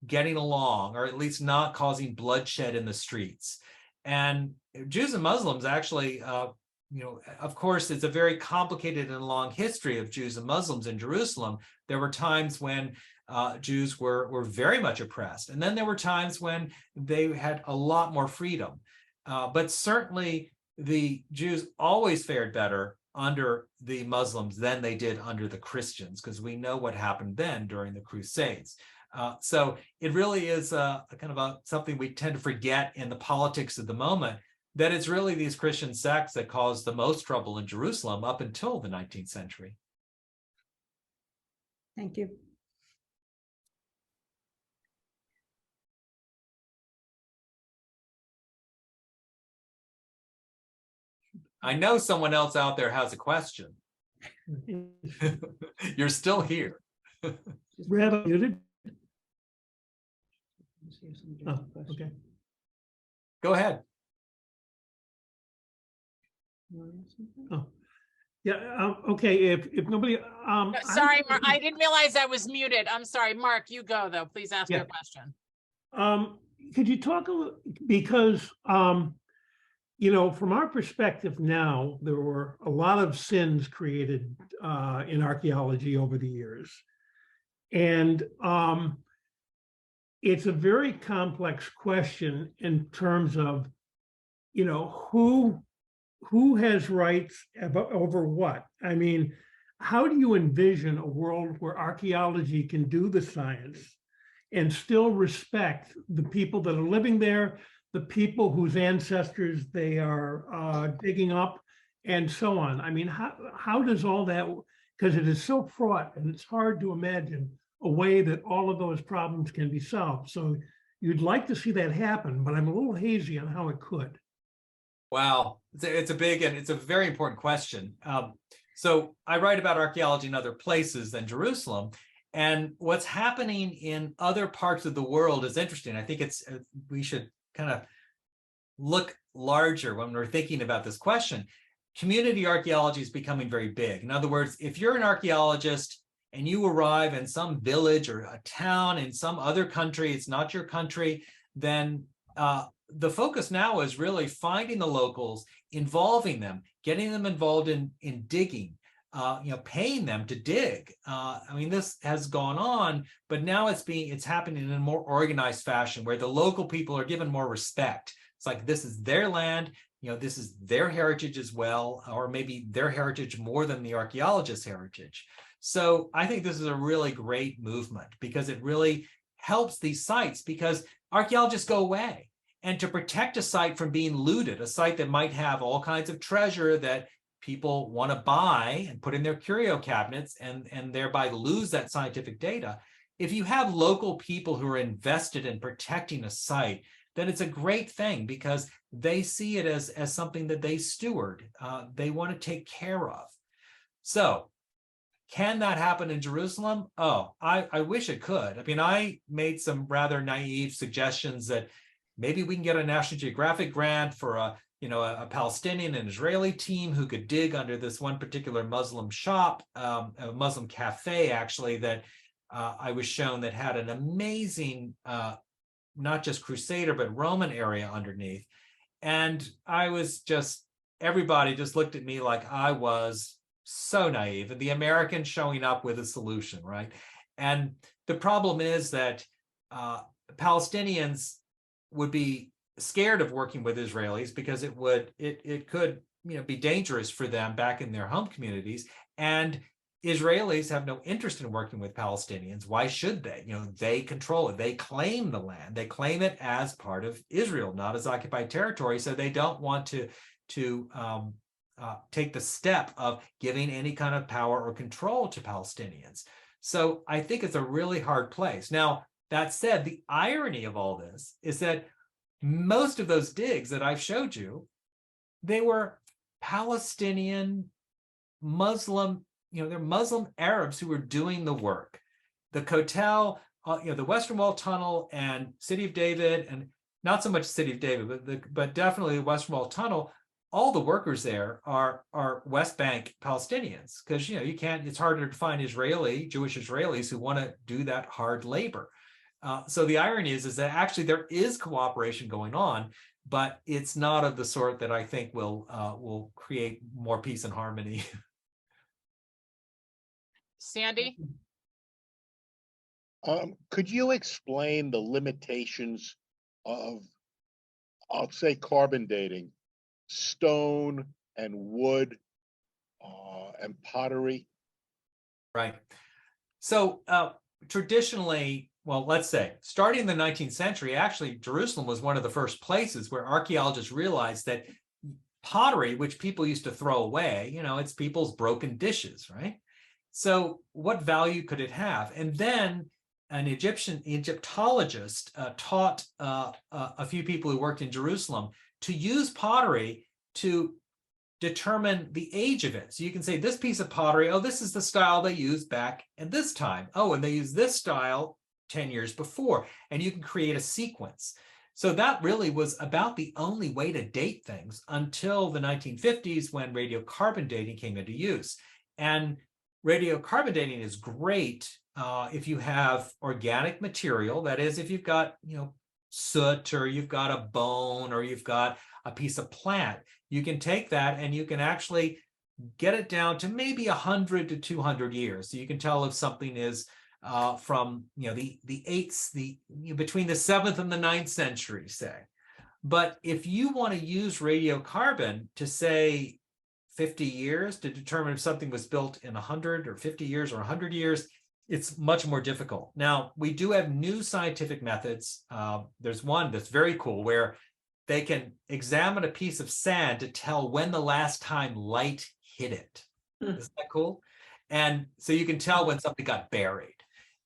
getting along, or at least not causing bloodshed in the streets. And Jews and Muslims actually, of course, it's a very complicated and long history of Jews and Muslims in Jerusalem. There were times when Jews were very much oppressed. And then there were times when they had a lot more freedom. But certainly the Jews always fared better under the Muslims than they did under the Christians, because we know what happened then during the Crusades. So it really is a kind of something we tend to forget in the politics of the moment, that it's really these Christian sects that caused the most trouble in Jerusalem up until the 19th century. Thank you. I know someone else out there has a question. You're still here. Rab, muted. Oh, okay. Go ahead. Oh, yeah. Okay. If nobody, Sorry, Mark, I didn't realize I was muted. I'm sorry, Mark, you go though. Please ask Yeah. your question. Could you talk a little, because from our perspective now, there were a lot of sins created in archaeology over the years. And it's a very complex question in terms of, who has rights over what? I mean, how do you envision a world where archaeology can do the science and still respect the people that are living there, the people whose ancestors they are digging up, and so on? I mean, how does all that, because it is so fraught and it's hard to imagine a way that all of those problems can be solved. So you'd like to see that happen, but I'm a little hazy on how it could. Wow, it's a big and it's a very important question. So I write about archaeology in other places than Jerusalem, and what's happening in other parts of the world is interesting. I think we should kind of look larger when we're thinking about this question. Community archaeology is becoming very big. In other words, if you're an archaeologist and you arrive in some village or a town in some other country, it's not your country, then the focus now is really finding the locals, involving them, getting them involved in digging, paying them to dig. I mean, this has gone on, but now it's happening in a more organized fashion where the local people are given more respect. It's like, this is their land, this is their heritage as well, or maybe their heritage more than the archaeologist's heritage. So I think this is a really great movement because it really helps these sites, because archaeologists go away. And to protect a site from being looted, a site that might have all kinds of treasure that people want to buy and put in their curio cabinets and thereby lose that scientific data, if you have local people who are invested in protecting a site, then it's a great thing because they see it as something that they steward, they want to take care of. So can that happen in Jerusalem? Oh, I wish it could. I mean, I made some rather naive suggestions that maybe we can get a National Geographic grant for a Palestinian and Israeli team who could dig under this one particular Muslim shop, a Muslim cafe, actually, that I was shown that had an amazing, not just Crusader, but Roman area underneath. And everybody just looked at me like I was so naive, and the Americans showing up with a solution, right? And the problem is that Palestinians would be scared of working with Israelis because it could be dangerous for them back in their home communities. And Israelis have no interest in working with Palestinians. Why should they? They control it. They claim the land. They claim it as part of Israel, not as occupied territory. So they don't want to take the step of giving any kind of power or control to Palestinians. So I think it's a really hard place. Now, that said, the irony of all this is that most of those digs that I've showed you, they were Palestinian Muslim, they're Muslim Arabs who were doing the work. The Kotel, the Western Wall Tunnel and City of David, and not so much City of David, but definitely the Western Wall Tunnel, all the workers there are West Bank Palestinians, because it's harder to find Jewish Israelis who want to do that hard labor. So the irony is that actually there is cooperation going on, but it's not of the sort that I think will create more peace and harmony. Sandy? Could you explain the limitations of, I'll say, carbon dating, stone and wood, and pottery? Right. So traditionally, well, let's say starting in the 19th century, actually, Jerusalem was one of the first places where archaeologists realized that pottery, which people used to throw away, it's people's broken dishes, right? So what value could it have? And then an Egyptologist taught a few people who worked in Jerusalem to use pottery to determine the age of it. So you can say this piece of pottery, oh, this is the style they used back at this time. Oh, and they used this style 10 years before, and you can create a sequence. So that really was about the only way to date things until the 1950s when radiocarbon dating came into use. And radiocarbon dating is great if you have organic material. That is, if you've got, soot, or you've got a bone, or you've got a piece of plant, you can take that and you can actually get it down to maybe 100 to 200 years. So you can tell if something is from the between the 7th and the 9th century, say. But if you want to use radiocarbon to say 50 years to determine if something was built in 100 or 50 years or 100 years, it's much more difficult. Now, we do have new scientific methods. There's one that's very cool where they can examine a piece of sand to tell when the last time light hit it. Isn't that cool? And so you can tell when something got buried.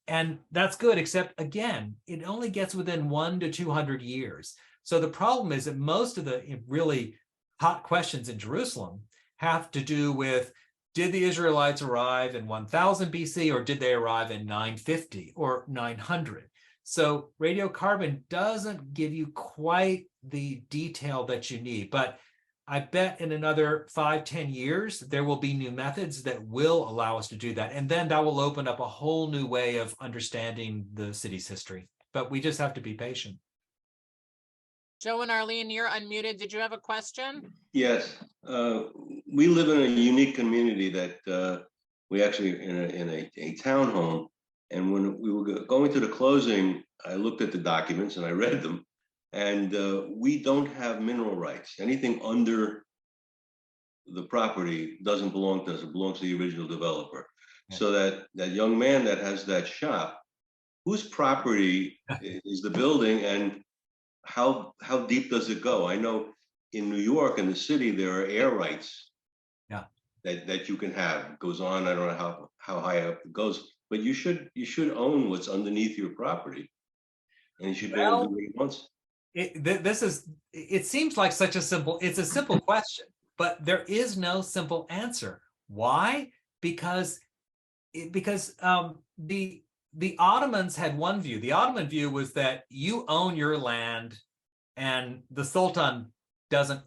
And that's good, except again, it only gets within 1 to 200 years. So the problem is that most of the really hot questions in Jerusalem have to do with, did the Israelites arrive in 1000 BC, or did they arrive in 950 or 900? So radiocarbon doesn't give you quite the detail that you need, but I bet in another 5-10 years, there will be new methods that will allow us to do that. And then that will open up a whole new way of understanding the city's history. But we just have to be patient. Joe and Arlene, you're unmuted. Did you have a question? Yes, we live in a unique community that we actually in a townhome. And when we were going to the closing, I looked at the documents and I read them, and we don't have mineral rights. Anything under the property doesn't belong to us. It belongs to the original developer. Yeah. So that young man that has that shop, whose property is the building, and how deep does it go? I know in New York, in the city, there are air rights. Yeah. That you can have. It goes on. I don't know how high up it goes, but you should own what's underneath your property, and you should be able to do what he wants. It seems like it's a simple question, but there is no simple answer. Why? Because the Ottomans had one view. The Ottoman view was that you own your land, and the Sultan doesn't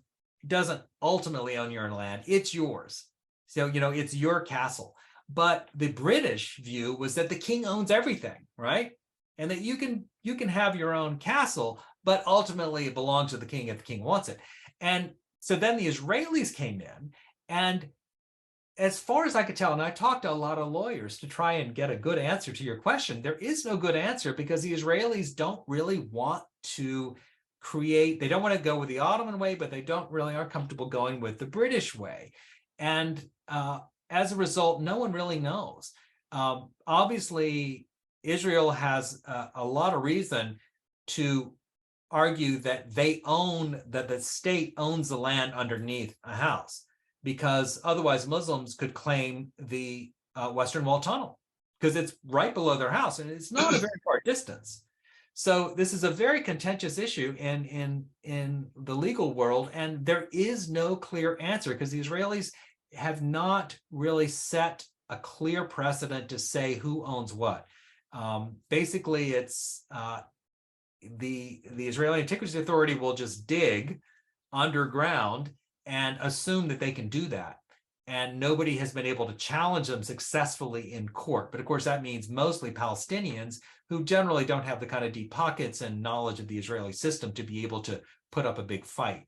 ultimately own your land. It's yours. So, it's your castle. But the British view was that the king owns everything, right? And that you can have your own castle, but ultimately it belongs to the king if the king wants it. And so then the Israelis came in, and as far as I could tell, and I talked to a lot of lawyers to try and get a good answer to your question, there is no good answer because the Israelis don't really want to they don't want to go with the Ottoman way, but they aren't comfortable going with the British way. And as a result, no one really knows. Obviously, Israel has a lot of reason to argue that that the state owns the land underneath a house, because otherwise Muslims could claim the Western Wall Tunnel because it's right below their house and it's not a very far distance. So this is a very contentious issue in the legal world, and there is no clear answer because the Israelis have not really set a clear precedent to say who owns what. Basically, it's the Israeli Antiquities Authority will just dig underground and assume that they can do that. And nobody has been able to challenge them successfully in court. But of course, that means mostly Palestinians who generally don't have the kind of deep pockets and knowledge of the Israeli system to be able to put up a big fight,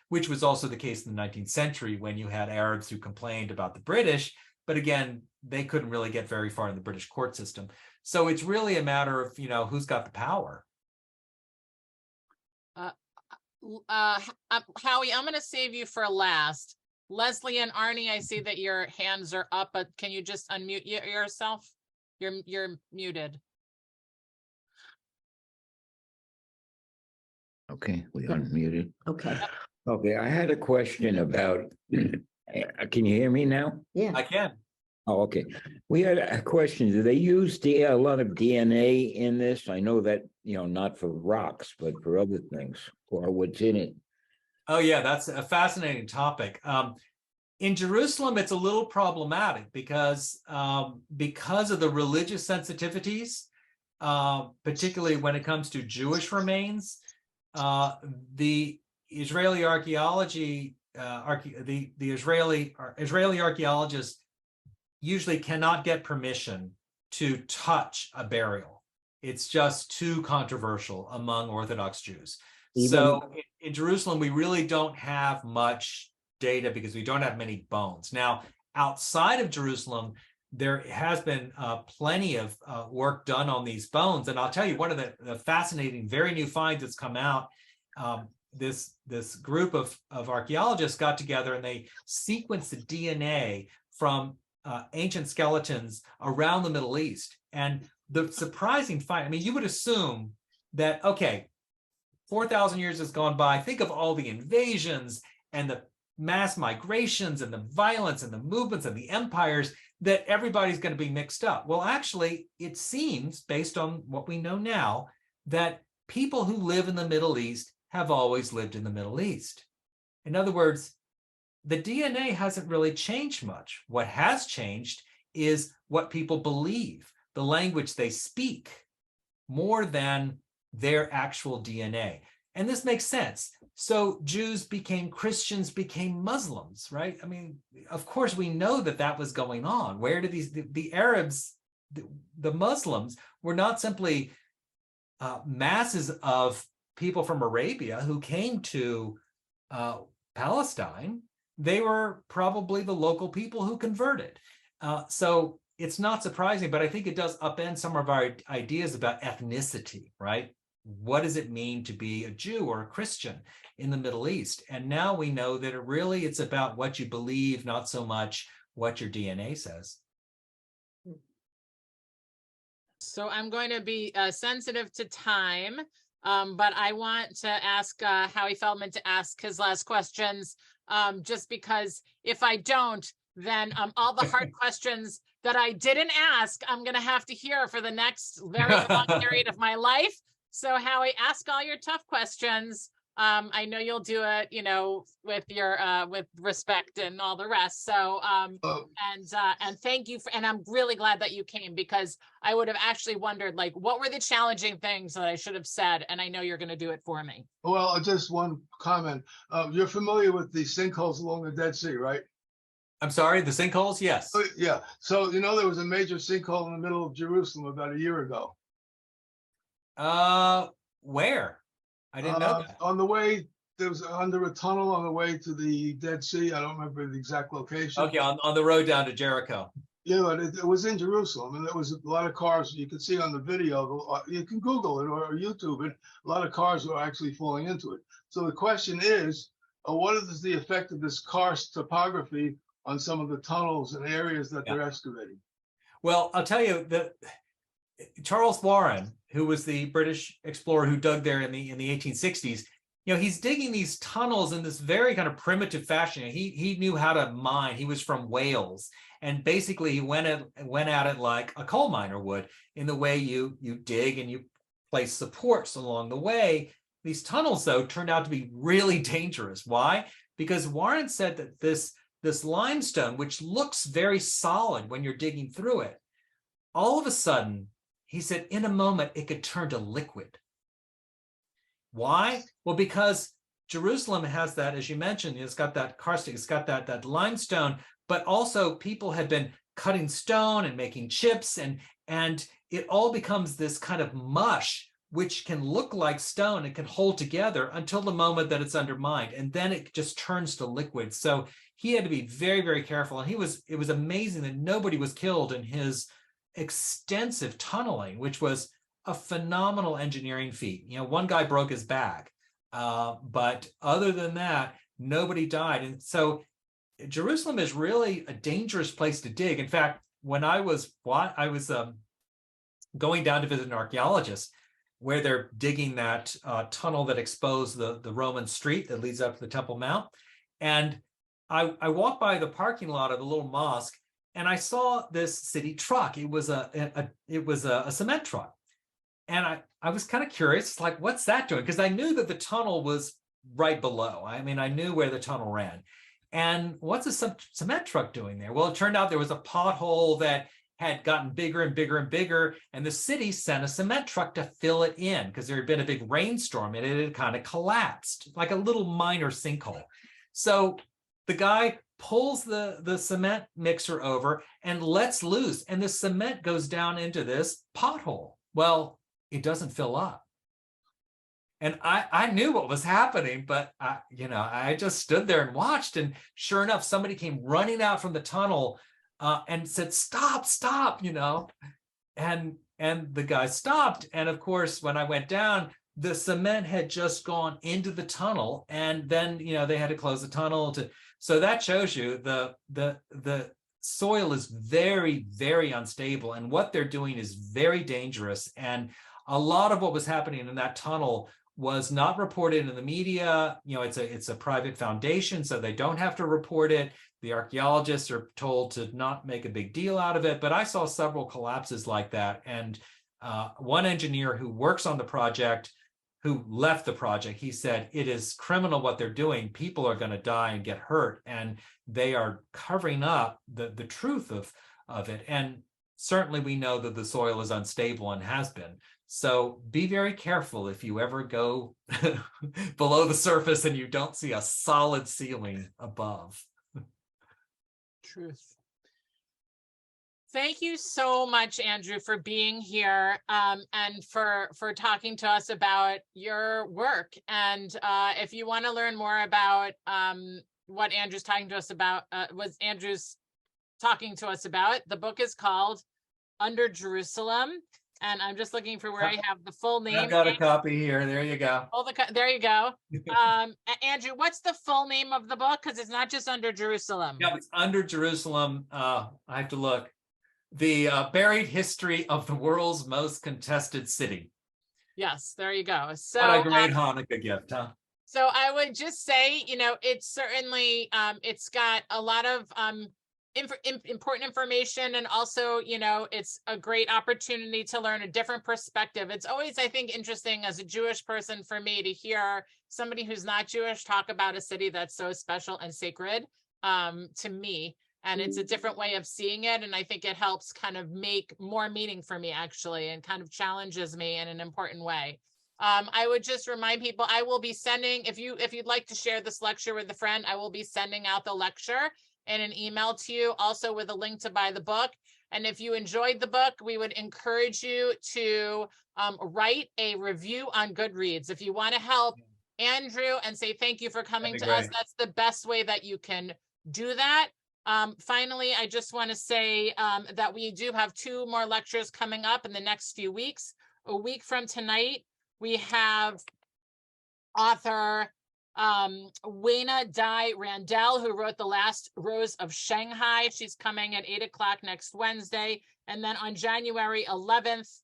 which was also the case in the 19th century when you had Arabs who complained about the British But again, they couldn't really get very far in the British court system. So it's really a matter of, who's got the power. Howie, I'm going to save you for last. Leslie and Arnie, I see that your hands are up, but can you just unmute yourself? You're muted. Okay, we unmuted. Okay, Okay, I had a question about, can you hear me now? yeah. I can. Oh, okay. We had a question. Do they use a lot of DNA in this? I know that, not for rocks, but for other things, or what's in it. Oh yeah, that's a fascinating topic. In Jerusalem, it's a little problematic because of the religious sensitivities, particularly when it comes to Jewish remains. The Israeli archaeology, the Israeli archaeologists usually cannot get permission to touch a burial. It's just too controversial among Orthodox Jews. So in Jerusalem, we really don't have much data because we don't have many bones. Now, outside of Jerusalem, there has been plenty of work done on these bones. And I'll tell you, one of the fascinating, very new finds that's come out, this group of archaeologists got together and they sequenced the DNA from ancient skeletons around the Middle East. And the surprising find, I mean, you would assume that, okay, 4,000 years has gone by. Think of all the invasions and the mass migrations and the violence and the movements and the empires, that everybody's going to be mixed up. Well, actually, it seems, based on what we know now, that people who live in the Middle East have always lived in the Middle East. In other words, the DNA hasn't really changed much. What has changed is what people believe, the language they speak, more than their actual DNA. And this makes sense. So Jews became Christians, became Muslims, right? I mean, of course, we know that that was going on. Where did the Arabs, the Muslims, were not simply masses of people from Arabia who came to Palestine. They were probably the local people who converted. So it's not surprising, but I think it does upend some of our ideas about ethnicity, right? What does it mean to be a Jew or a Christian in the Middle East? And now we know that it's about what you believe, not so much what your DNA says. So I'm going to be sensitive to time, but I want to ask Howie Feldman to ask his last questions, just because if I don't, then all the hard questions that I didn't ask, I'm going to have to hear for the next very long period of my life. So Howie, ask all your tough questions. I know you'll do it, with your with respect and all the rest. So and thank you and I'm really glad that you came, because I would have actually wondered, like, what were the challenging things that I should have said, and I know you're going to do it for me. Well, just one comment. You're familiar with the sinkholes along the Dead Sea, right? I'm sorry, the sinkholes? Yes. Yeah. So there was a major sinkhole in the middle of Jerusalem about a year ago. Where? I didn't know that. On the way, there was under a tunnel on the way to the Dead Sea. I don't remember the exact location. Okay, on the road down to Jericho. Yeah, but it was in Jerusalem, and there was a lot of cars. You can see on the video. You can Google it or YouTube it. A lot of cars were actually falling into it. So the question is, what is the effect of this karst topography on some of the tunnels and areas that they're excavating? Well, I'll tell you that Charles Warren, who was the British explorer who dug there in the 1860s, he's digging these tunnels in this very kind of primitive fashion. He knew how to mine. He was from Wales, and basically he went at it like a coal miner would, in the way you dig and you place supports along the way. These tunnels, though, turned out to be really dangerous. Why? Because Warren said that this limestone, which looks very solid when you're digging through it, all of a sudden, he said, in a moment, it could turn to liquid. Why? Well, because Jerusalem has that, as you mentioned, it's got that karstic, it's got that limestone, but also people had been cutting stone and making chips, and it all becomes this kind of mush, which can look like stone and can hold together until the moment that it's undermined, and then it just turns to liquid. So he had to be very, very careful. And it was amazing that nobody was killed in his extensive tunneling, which was a phenomenal engineering feat. You know, one guy broke his back, but other than that, nobody died. And so Jerusalem is really a dangerous place to dig. In fact, when I was going down to visit an archaeologist where they're digging that tunnel that exposed the Roman street that leads up to the Temple Mount, and I walked by the parking lot of the little mosque, and I saw this city truck. It was a cement truck, and I was kind of curious, like, what's that doing? Because I knew that the tunnel was right below. I mean, I knew where the tunnel ran. And what's a cement truck doing there? Well, it turned out there was a pothole that had gotten bigger and bigger and bigger, and the city sent a cement truck to fill it in because there had been a big rainstorm and it had kind of collapsed, like a little minor sinkhole. So the guy pulls the cement mixer over and lets loose, and the cement goes down into this pothole. Well, it doesn't fill up. And I knew what was happening, but I just stood there and watched. And sure enough, somebody came running out from the tunnel and said, "Stop, stop!" And the guy stopped. And of course, when I went down, the cement had just gone into the tunnel, and then they had to close the tunnel So that shows you the soil is very, very unstable, and what they're doing is very dangerous. And a lot of what was happening in that tunnel was not reported in the media. It's a private foundation, so they don't have to report it. The archaeologists are told to not make a big deal out of it. But I saw several collapses like that. And one engineer who works on the project, who left the project, he said, it is criminal what they're doing. People are going to die and get hurt. And they are covering up the truth of it. And certainly we know that the soil is unstable and has been. So be very careful if you ever go below the surface and you don't see a solid ceiling above. Truth. Thank you so much, Andrew, for being here and for talking to us about your work. And if you want to learn more about what Andrew's talking to us about, the book is called Under Jerusalem. And I'm just looking for where I have the full name. I've got a copy here. There you go. There you go. Andrew, what's the full name of the book? Because it's not just Under Jerusalem. Yeah, it's Under Jerusalem. I have to look. The Buried History of the World's Most Contested City. Yes, there you go. So what a great Hanukkah gift, huh? So I would just say, it's certainly, it's got a lot of important information, and also, it's a great opportunity to learn a different perspective. It's always, I think, interesting as a Jewish person for me to hear somebody who's not Jewish talk about a city that's so special and sacred to me. And it's a different way of seeing it. And I think it helps kind of make more meaning for me, actually, and kind of challenges me in an important way. I would just remind people, I will be sending, if you'd like to share this lecture with a friend, I will be sending out the lecture in an email to you, also with a link to buy the book. And if you enjoyed the book, we would encourage you to write a review on Goodreads. If you want to help Andrew and say thank you for coming to us, that's the best way that you can do that. Finally, I just want to say that we do have 2 more lectures coming up in the next few weeks. A week from tonight, we have author Wayna Dai Randell, who wrote The Last Rose of Shanghai. She's coming at 8 o'clock next Wednesday. And then on January 11th,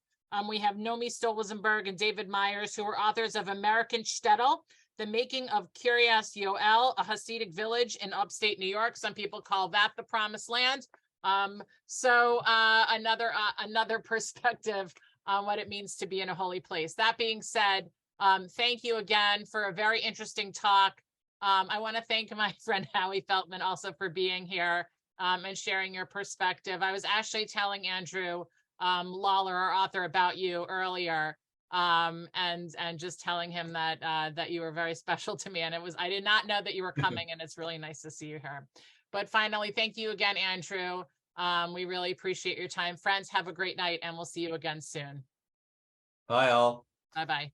we have Nomi Stolzenberg and David Myers, who are authors of American Shtetl, The Making of Kiryas Yoel, a Hasidic village in upstate New York. Some people call that the Promised Land. So another perspective on what it means to be in a holy place. That being said, thank you again for a very interesting talk. I want to thank my friend Howie Feltman also for being here and sharing your perspective. I was actually telling Andrew Lawler, our author, about you earlier, and just telling him that you were very special to me. And I did not know that you were coming, and it's really nice to see you here. But finally, thank you again, Andrew. We really appreciate your time. Friends, have a great night, and we'll see you again soon. Bye all. Bye-bye.